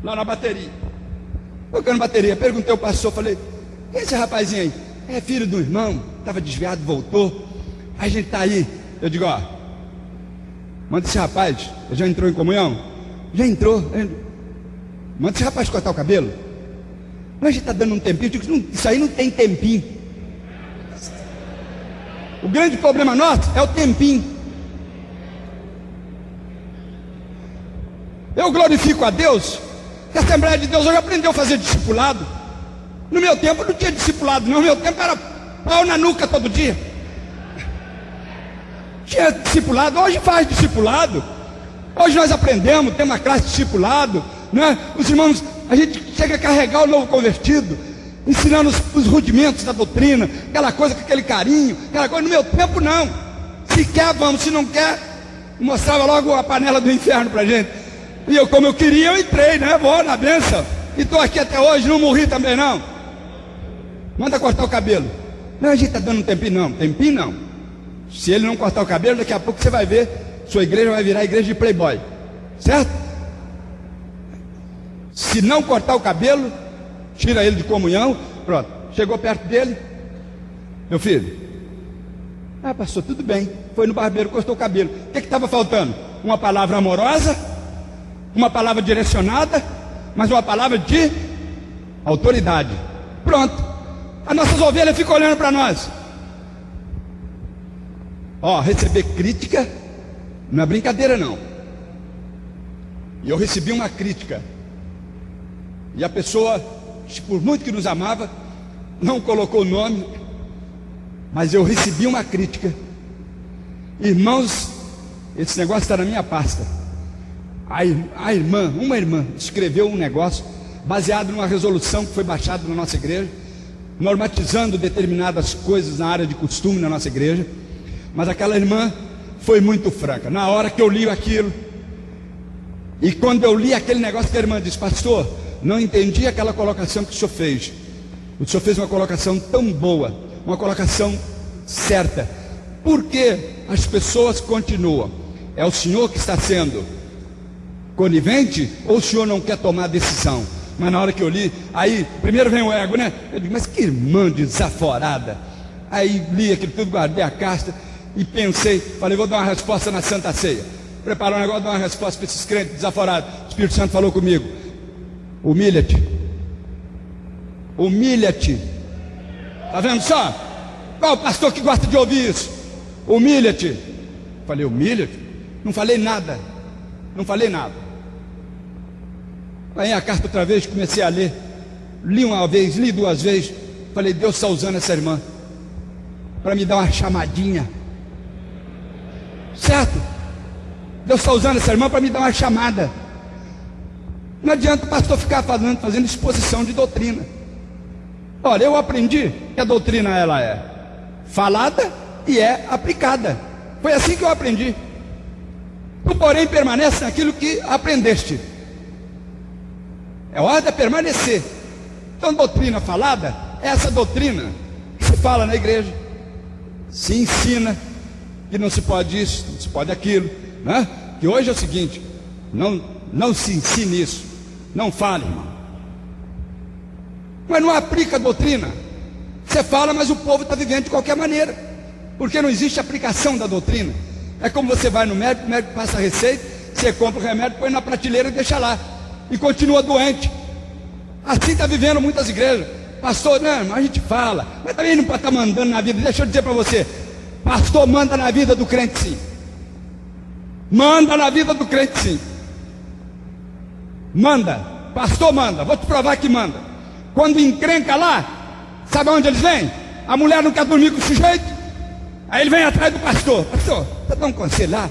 lá na bateria, tocando bateria. Perguntei ao pastor, falei: quem é esse rapazinho aí? É filho do irmão, estava desviado, voltou. Aí a gente está aí. Eu digo: ó, manda esse rapaz, já entrou em comunhão? Já entrou. Manda esse rapaz cortar o cabelo. Mas a gente está dando um tempinho. Eu digo: isso aí não tem tempinho. O grande problema nosso é o tempinho. Eu glorifico a Deus que a Assembleia de Deus hoje aprendeu a fazer discipulado. No meu tempo não tinha discipulado, não. No meu tempo era pau na nuca todo dia. Tinha discipulado, hoje faz discipulado. Hoje nós aprendemos, tem uma classe de discipulado, né? Os irmãos, a gente chega a carregar o novo convertido, ensinando os rudimentos da doutrina, aquela coisa com aquele carinho, aquela coisa. No meu tempo não. Se quer, vamos; se não quer, mostrava logo a panela do inferno pra gente. E eu, como eu queria, eu entrei, né? Vou na bênção, e estou aqui até hoje, não morri também não. Manda cortar o cabelo. Não, a gente está dando um tempinho, não. Tempinho não. Se ele não cortar o cabelo, daqui a pouco você vai ver, sua igreja vai virar igreja de playboy, certo? Se não cortar o cabelo, tira ele de comunhão. Pronto, chegou perto dele: meu filho, pastor, tudo bem. Foi no barbeiro, cortou o cabelo. O que estava faltando? Uma palavra amorosa, uma palavra direcionada, mas uma palavra de autoridade. Pronto, as nossas ovelhas ficam olhando para nós. Ó, receber crítica não é brincadeira não. E eu recebi uma crítica, e a pessoa, por muito que nos amava, não colocou o nome, mas eu recebi uma crítica. Irmãos, esse negócio está na minha pasta. Uma irmã escreveu um negócio baseado numa resolução que foi baixada na nossa igreja, normatizando determinadas coisas na área de costume na nossa igreja. Mas aquela irmã foi muito franca. Na hora que eu li aquilo, e quando eu li aquele negócio, que a irmã disse: pastor, não entendi aquela colocação que o senhor fez. O senhor fez uma colocação tão boa, uma colocação certa. Por que as pessoas continuam? É o senhor que está sendo conivente, ou o senhor não quer tomar decisão? Mas na hora que eu li, aí primeiro vem o ego, né? Eu digo: mas que irmã desaforada. Aí li aquilo tudo, guardei a carta e pensei, falei: vou dar uma resposta na Santa Ceia. Preparar um negócio, dar uma resposta para esses crentes desaforados. O Espírito Santo falou comigo: humilha-te. Humilha-te. Está vendo só? Qual o pastor que gosta de ouvir isso? Humilha-te. Falei: humilha-te? Não falei nada. Não falei nada. Aí a carta outra vez, comecei a ler. Li uma vez, li duas vezes. Falei: Deus está usando essa irmã para me dar uma chamadinha. Certo? Deus está usando essa irmã para me dar uma chamada. Não adianta o pastor ficar fazendo exposição de doutrina. Olha, eu aprendi que a doutrina ela é falada e é aplicada. Foi assim que eu aprendi. Tu, porém, permanece naquilo que aprendeste. É hora de permanecer. Então, doutrina falada é essa doutrina que se fala na igreja, se ensina que não se pode isso, não se pode aquilo, né? Que hoje é o seguinte: não se ensine isso, não fale, irmão. Mas não aplica a doutrina. Você fala, mas o povo está vivendo de qualquer maneira, porque não existe aplicação da doutrina. É como você vai no médico, o médico passa a receita, você compra o remédio, põe na prateleira e deixa lá, e continua doente. Assim está vivendo muitas igrejas. Pastor, não, a gente fala, mas também não pode estar mandando na vida. Deixa eu dizer para você, pastor manda na vida do crente sim. Manda na vida do crente sim. Manda, pastor manda, vou te provar que manda. Quando encrenca lá, sabe onde eles vêm? A mulher não quer dormir com o sujeito, aí ele vem atrás do pastor. Pastor, você dá um conselho lá,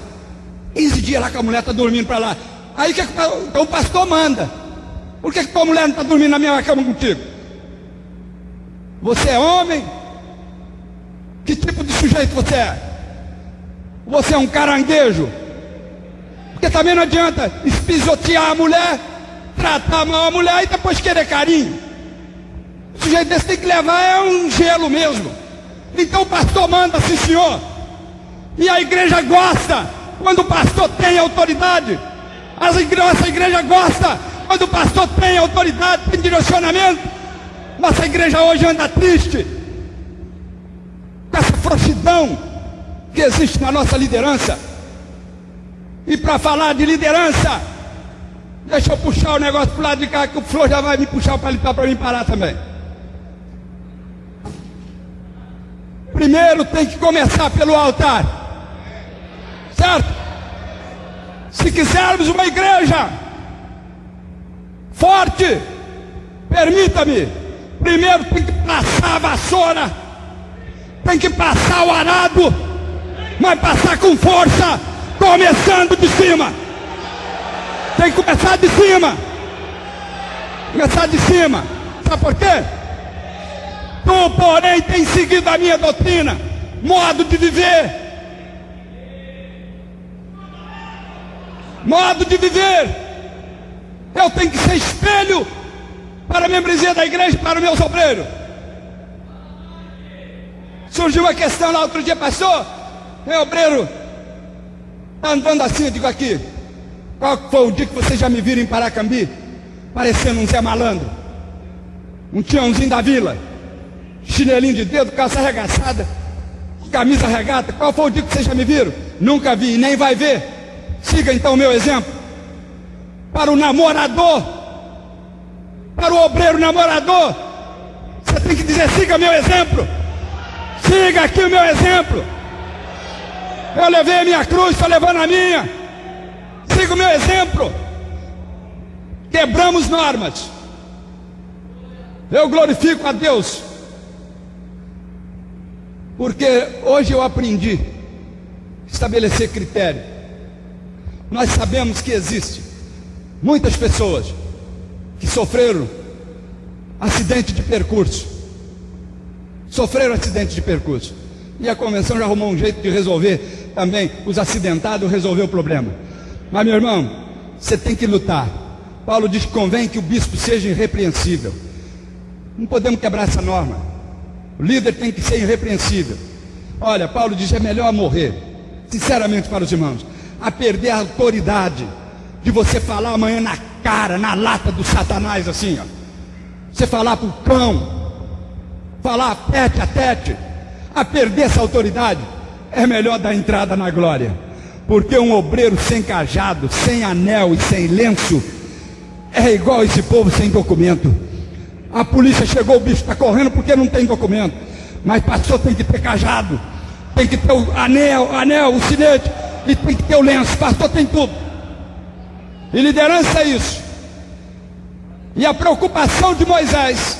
15 dias lá que a mulher está dormindo para lá. Aí então o pastor manda. Por que tua mulher não está dormindo na mesma cama contigo? Você é homem? Que tipo de sujeito você é? Você é um caranguejo? Porque também não adianta espisotear a mulher, tratar mal a mulher e depois querer carinho. O sujeito desse tem que levar um gelo mesmo. Então o pastor manda, sim senhor. E a igreja gosta quando o pastor tem autoridade. Nossa igreja gosta quando o pastor tem autoridade, tem direcionamento. Nossa igreja hoje anda triste com essa frouxidão que existe na nossa liderança. E para falar de liderança, deixa eu puxar o negócio para o lado de cá, que o Flor já vai me puxar o paletó para mim parar também. Primeiro tem que começar pelo altar, certo? Se quisermos uma igreja forte, permita-me, primeiro tem que passar a vassoura, tem que passar o arado, mas passar com força, começando de cima. Tem que começar de cima. Começar de cima. Sabe por quê? Tu, porém, tem seguido a minha doutrina, modo de viver. Modo de viver. Eu tenho que ser espelho para a membresia da igreja e para os meus obreiros. Surgiu uma questão lá outro dia, pastor, meu obreiro está andando assim, eu digo aqui, qual foi o dia que vocês já me viram em Paracambi, parecendo um Zé Malandro, um tiãozinho da vila, chinelinho de dedo, calça arregaçada, camisa regata? Qual foi o dia que vocês já me viram? Nunca vi e nem vai ver. Siga então o meu exemplo. Para o namorador, para o obreiro namorador, você tem que dizer: siga meu exemplo, siga aqui o meu exemplo. Eu levei a minha cruz, estou levando a minha. Siga o meu exemplo. Quebramos normas. Eu glorifico a Deus, porque hoje eu aprendi a estabelecer critério. Nós sabemos que existe muitas pessoas que sofreram acidente de percurso. Sofreram acidente de percurso. E a convenção já arrumou um jeito de resolver também os acidentados, resolver o problema. Mas, meu irmão, você tem que lutar. Paulo diz que convém que o bispo seja irrepreensível. Não podemos quebrar essa norma. O líder tem que ser irrepreensível. Olha, Paulo diz: é melhor morrer, sinceramente para os irmãos, a perder a autoridade de você falar amanhã na cara, na lata do Satanás, assim, ó. Você falar para o cão, falar tete a tete, a perder essa autoridade. É melhor dar entrada na glória, porque um obreiro sem cajado, sem anel e sem lenço é igual esse povo sem documento. A polícia chegou, o bicho está correndo porque não tem documento, mas pastor tem que ter cajado, tem que ter o anel, o sinete, e tem que ter o lenço. Pastor tem tudo. E liderança é isso. E a preocupação de Moisés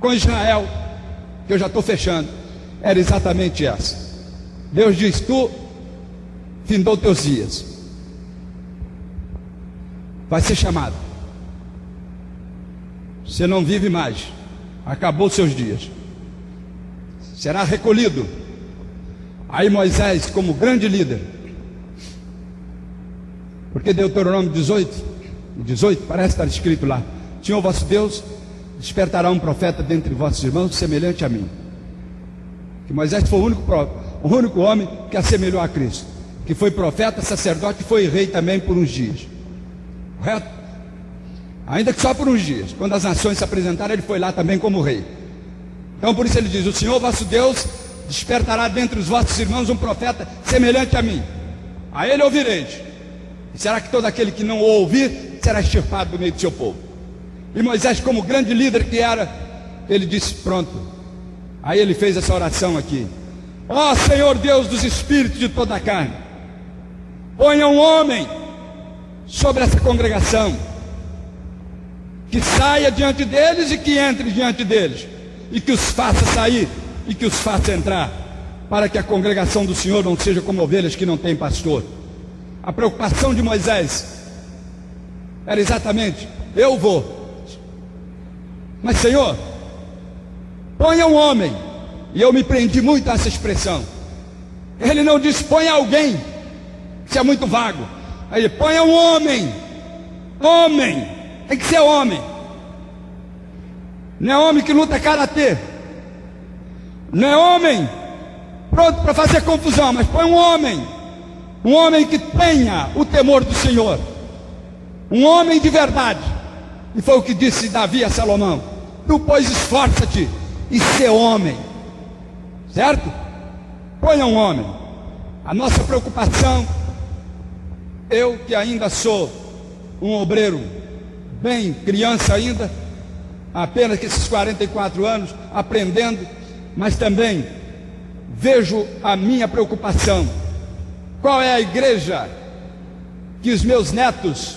com Israel, que eu já estou fechando, era exatamente essa. Deus diz: tu findou teus dias, vai ser chamado, você não vive mais, acabou os seus dias, será recolhido. Aí Moisés, como grande líder, porque Deuteronômio 18 parece estar escrito lá: Senhor vosso Deus despertará um profeta dentre vossos irmãos semelhante a mim. Que Moisés foi o único homem que assemelhou a Cristo, que foi profeta, sacerdote e foi rei também por uns dias, correto? Ainda que só por uns dias. Quando as nações se apresentaram, ele foi lá também como rei. Então por isso ele diz: o Senhor vosso Deus despertará dentre os vossos irmãos um profeta semelhante a mim, a ele ouvireis. E será que todo aquele que não o ouvir será extirpado do meio do seu povo? E Moisés, como grande líder que era, ele disse: pronto. Aí ele fez essa oração aqui: ó Senhor Deus dos espíritos de toda a carne, ponha um homem sobre essa congregação, que saia diante deles e que entre diante deles, e que os faça sair e que os faça entrar, para que a congregação do Senhor não seja como ovelhas que não têm pastor. A preocupação de Moisés era exatamente: eu vou, mas Senhor, ponha um homem. E eu me prendi muito a essa expressão. Ele não disse ponha alguém, isso é muito vago. Aí ele: ponha um homem. Homem, tem que ser homem. Não é homem que luta karatê, não é homem pronto para fazer confusão, mas põe um homem que tenha o temor do Senhor, um homem de verdade. E foi o que disse Davi a Salomão: tu, pois, esforça-te e ser homem, certo? Ponha um homem. A nossa preocupação, eu que ainda sou um obreiro, bem criança ainda, apenas que esses 44 anos, aprendendo, mas também vejo a minha preocupação: qual é a igreja que os meus netos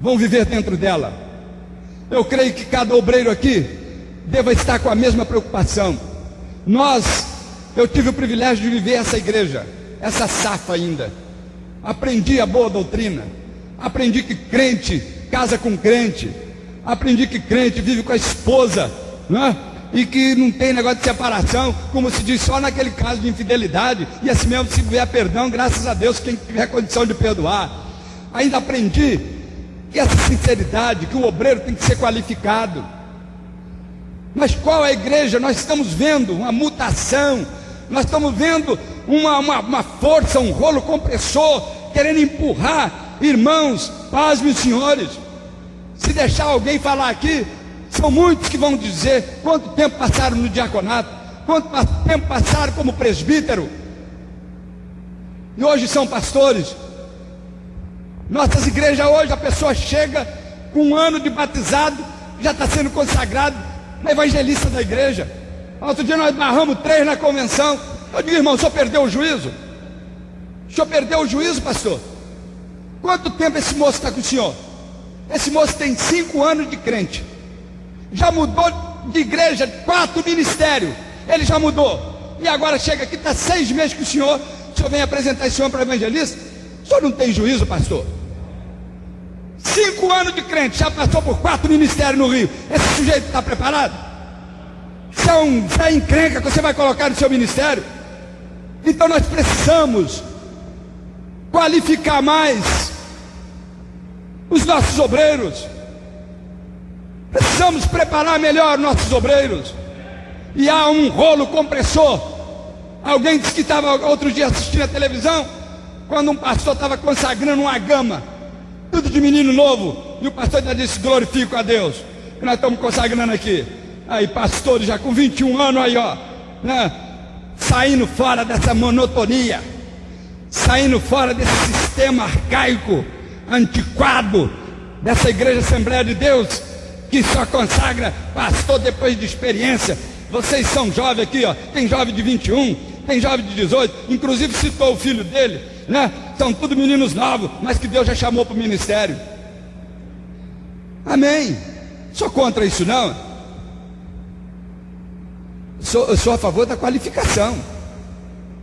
vão viver dentro dela? Eu creio que cada obreiro aqui deva estar com a mesma preocupação. Eu tive o privilégio de viver essa igreja, essa safra ainda. Aprendi a boa doutrina, aprendi que crente casa com crente, aprendi que crente vive com a esposa, né? E que não tem negócio de separação, como se diz, só naquele caso de infidelidade, e assim mesmo, se vier perdão, graças a Deus, quem tiver condição de perdoar. Ainda aprendi que essa sinceridade, que o obreiro tem que ser qualificado. Mas qual é a igreja? Nós estamos vendo uma mutação, nós estamos vendo uma força, um rolo compressor, querendo empurrar. Irmãos, paz, meus senhores, se deixar alguém falar aqui, são muitos que vão dizer quanto tempo passaram no diaconato, quanto tempo passaram como presbítero, e hoje são pastores. Nossas igrejas hoje, a pessoa chega com um ano de batizado, já está sendo consagrado na evangelista da igreja. Outro dia nós barramos 3 na convenção. Eu digo: irmão, o senhor perdeu o juízo? O senhor perdeu o juízo, pastor? Quanto tempo esse moço está com o senhor? Esse moço tem 5 anos de crente, já mudou de igreja, 4 ministérios, ele já mudou, e agora chega aqui, está 6 meses com o senhor vem apresentar esse homem para evangelista? O senhor não tem juízo, pastor? 5 anos de crente, já passou por 4 ministérios no Rio. Esse sujeito está preparado? Isso é encrenca que você vai colocar no seu ministério? Então nós precisamos qualificar mais os nossos obreiros, precisamos preparar melhor nossos obreiros. E há um rolo compressor. Alguém disse que estava outro dia assistindo a televisão, quando um pastor estava consagrando uma gama, tudo de menino novo, e o pastor já disse: glorifico a Deus, que nós estamos consagrando aqui. Aí pastores já com 21 anos aí, ó, né, saindo fora dessa monotonia, saindo fora desse sistema arcaico, antiquado, dessa igreja Assembleia de Deus, que só consagra pastor depois de experiência. Vocês são jovens aqui, ó, tem jovem de 21, tem jovem de 18, inclusive citou o filho dele, né? São tudo meninos novos, mas que Deus já chamou para o ministério. Amém. Sou contra isso não. Eu sou a favor da qualificação,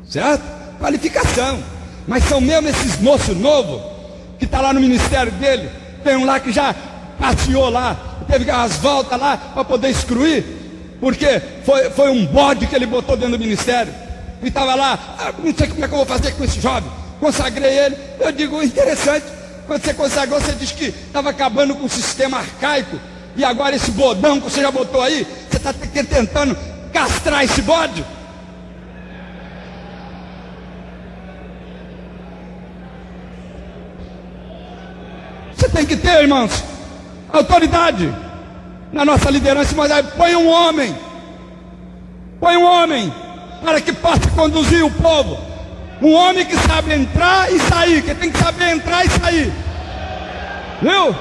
certo? Qualificação. Mas são mesmo esses moços novos que está lá no ministério dele. Tem um lá que já passeou lá, teve as voltas lá para poder excluir, porque foi um bode que ele botou dentro do ministério. E estava lá: não sei como é que eu vou fazer com esse jovem. Consagrei ele. Eu digo: interessante, quando você consagrou, você disse que estava acabando com o sistema arcaico, e agora esse bodão que você já botou aí, você está tentando castrar esse bode. Você tem que ter, irmãos, autoridade na nossa liderança. Mas aí põe um homem para que possa conduzir o povo. Um homem que sabe entrar e sair, que tem que saber entrar e sair, viu?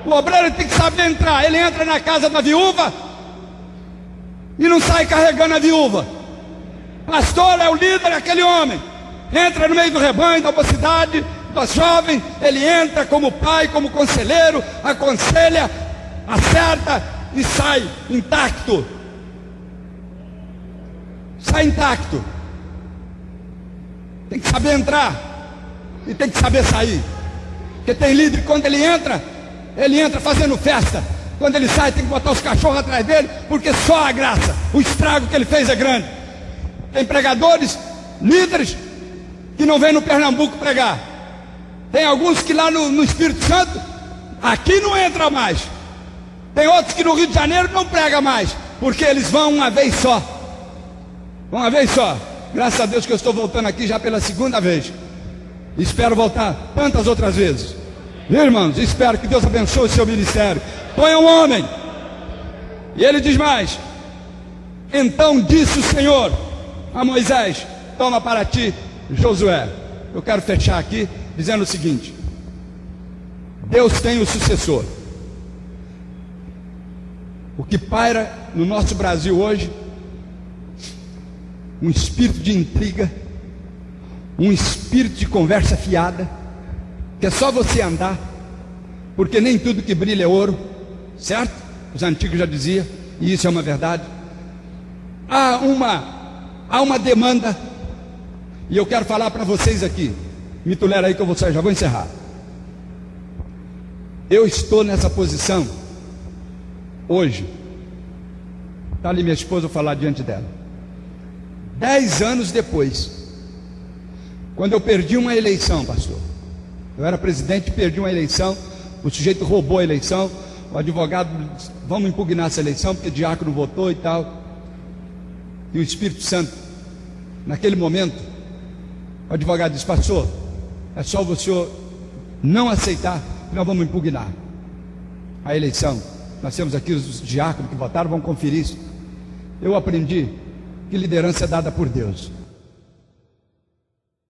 O obreiro tem que saber entrar. Ele entra na casa da viúva e não sai carregando a viúva. Pastor é o líder, é aquele homem. Entra no meio do rebanho, da mocidade, da jovem. Ele entra como pai, como conselheiro, aconselha, acerta e sai intacto. Sai intacto. Tem que saber entrar e tem que saber sair. Porque tem líder, quando ele entra fazendo festa. Quando ele sai, tem que botar os cachorros atrás dele, porque só a graça, o estrago que ele fez é grande. Tem pregadores, líderes, que não vêm no Pernambuco pregar. Tem alguns que lá no Espírito Santo, aqui não entra mais. Tem outros que no Rio de Janeiro não prega mais, porque eles vão uma vez só. Uma vez só. Graças a Deus que eu estou voltando aqui já pela segunda vez. Espero voltar tantas outras vezes. Irmãos, espero que Deus abençoe o seu ministério. Ponha um homem. E ele diz mais: então disse o Senhor a Moisés: toma para ti Josué. Eu quero fechar aqui dizendo o seguinte: Deus tem o sucessor. O que paira no nosso Brasil hoje, um espírito de intriga, um espírito de conversa fiada, que é só você andar, porque nem tudo que brilha é ouro, certo? Os antigos já diziam, e isso é uma verdade. Há uma demanda, e eu quero falar para vocês aqui. Me tolera aí que eu já vou encerrar. Eu estou nessa posição hoje. Está ali minha esposa, eu vou falar diante dela. 10 anos depois, quando eu perdi uma eleição, pastor, eu era presidente e perdi uma eleição. O sujeito roubou a eleição. O advogado disse: vamos impugnar essa eleição porque o diácono votou e tal. E o Espírito Santo, naquele momento, o advogado disse: pastor, é só o senhor não aceitar que nós vamos impugnar a eleição. Nós temos aqui os diáconos que votaram, vão conferir isso. Eu aprendi que liderança é dada por Deus.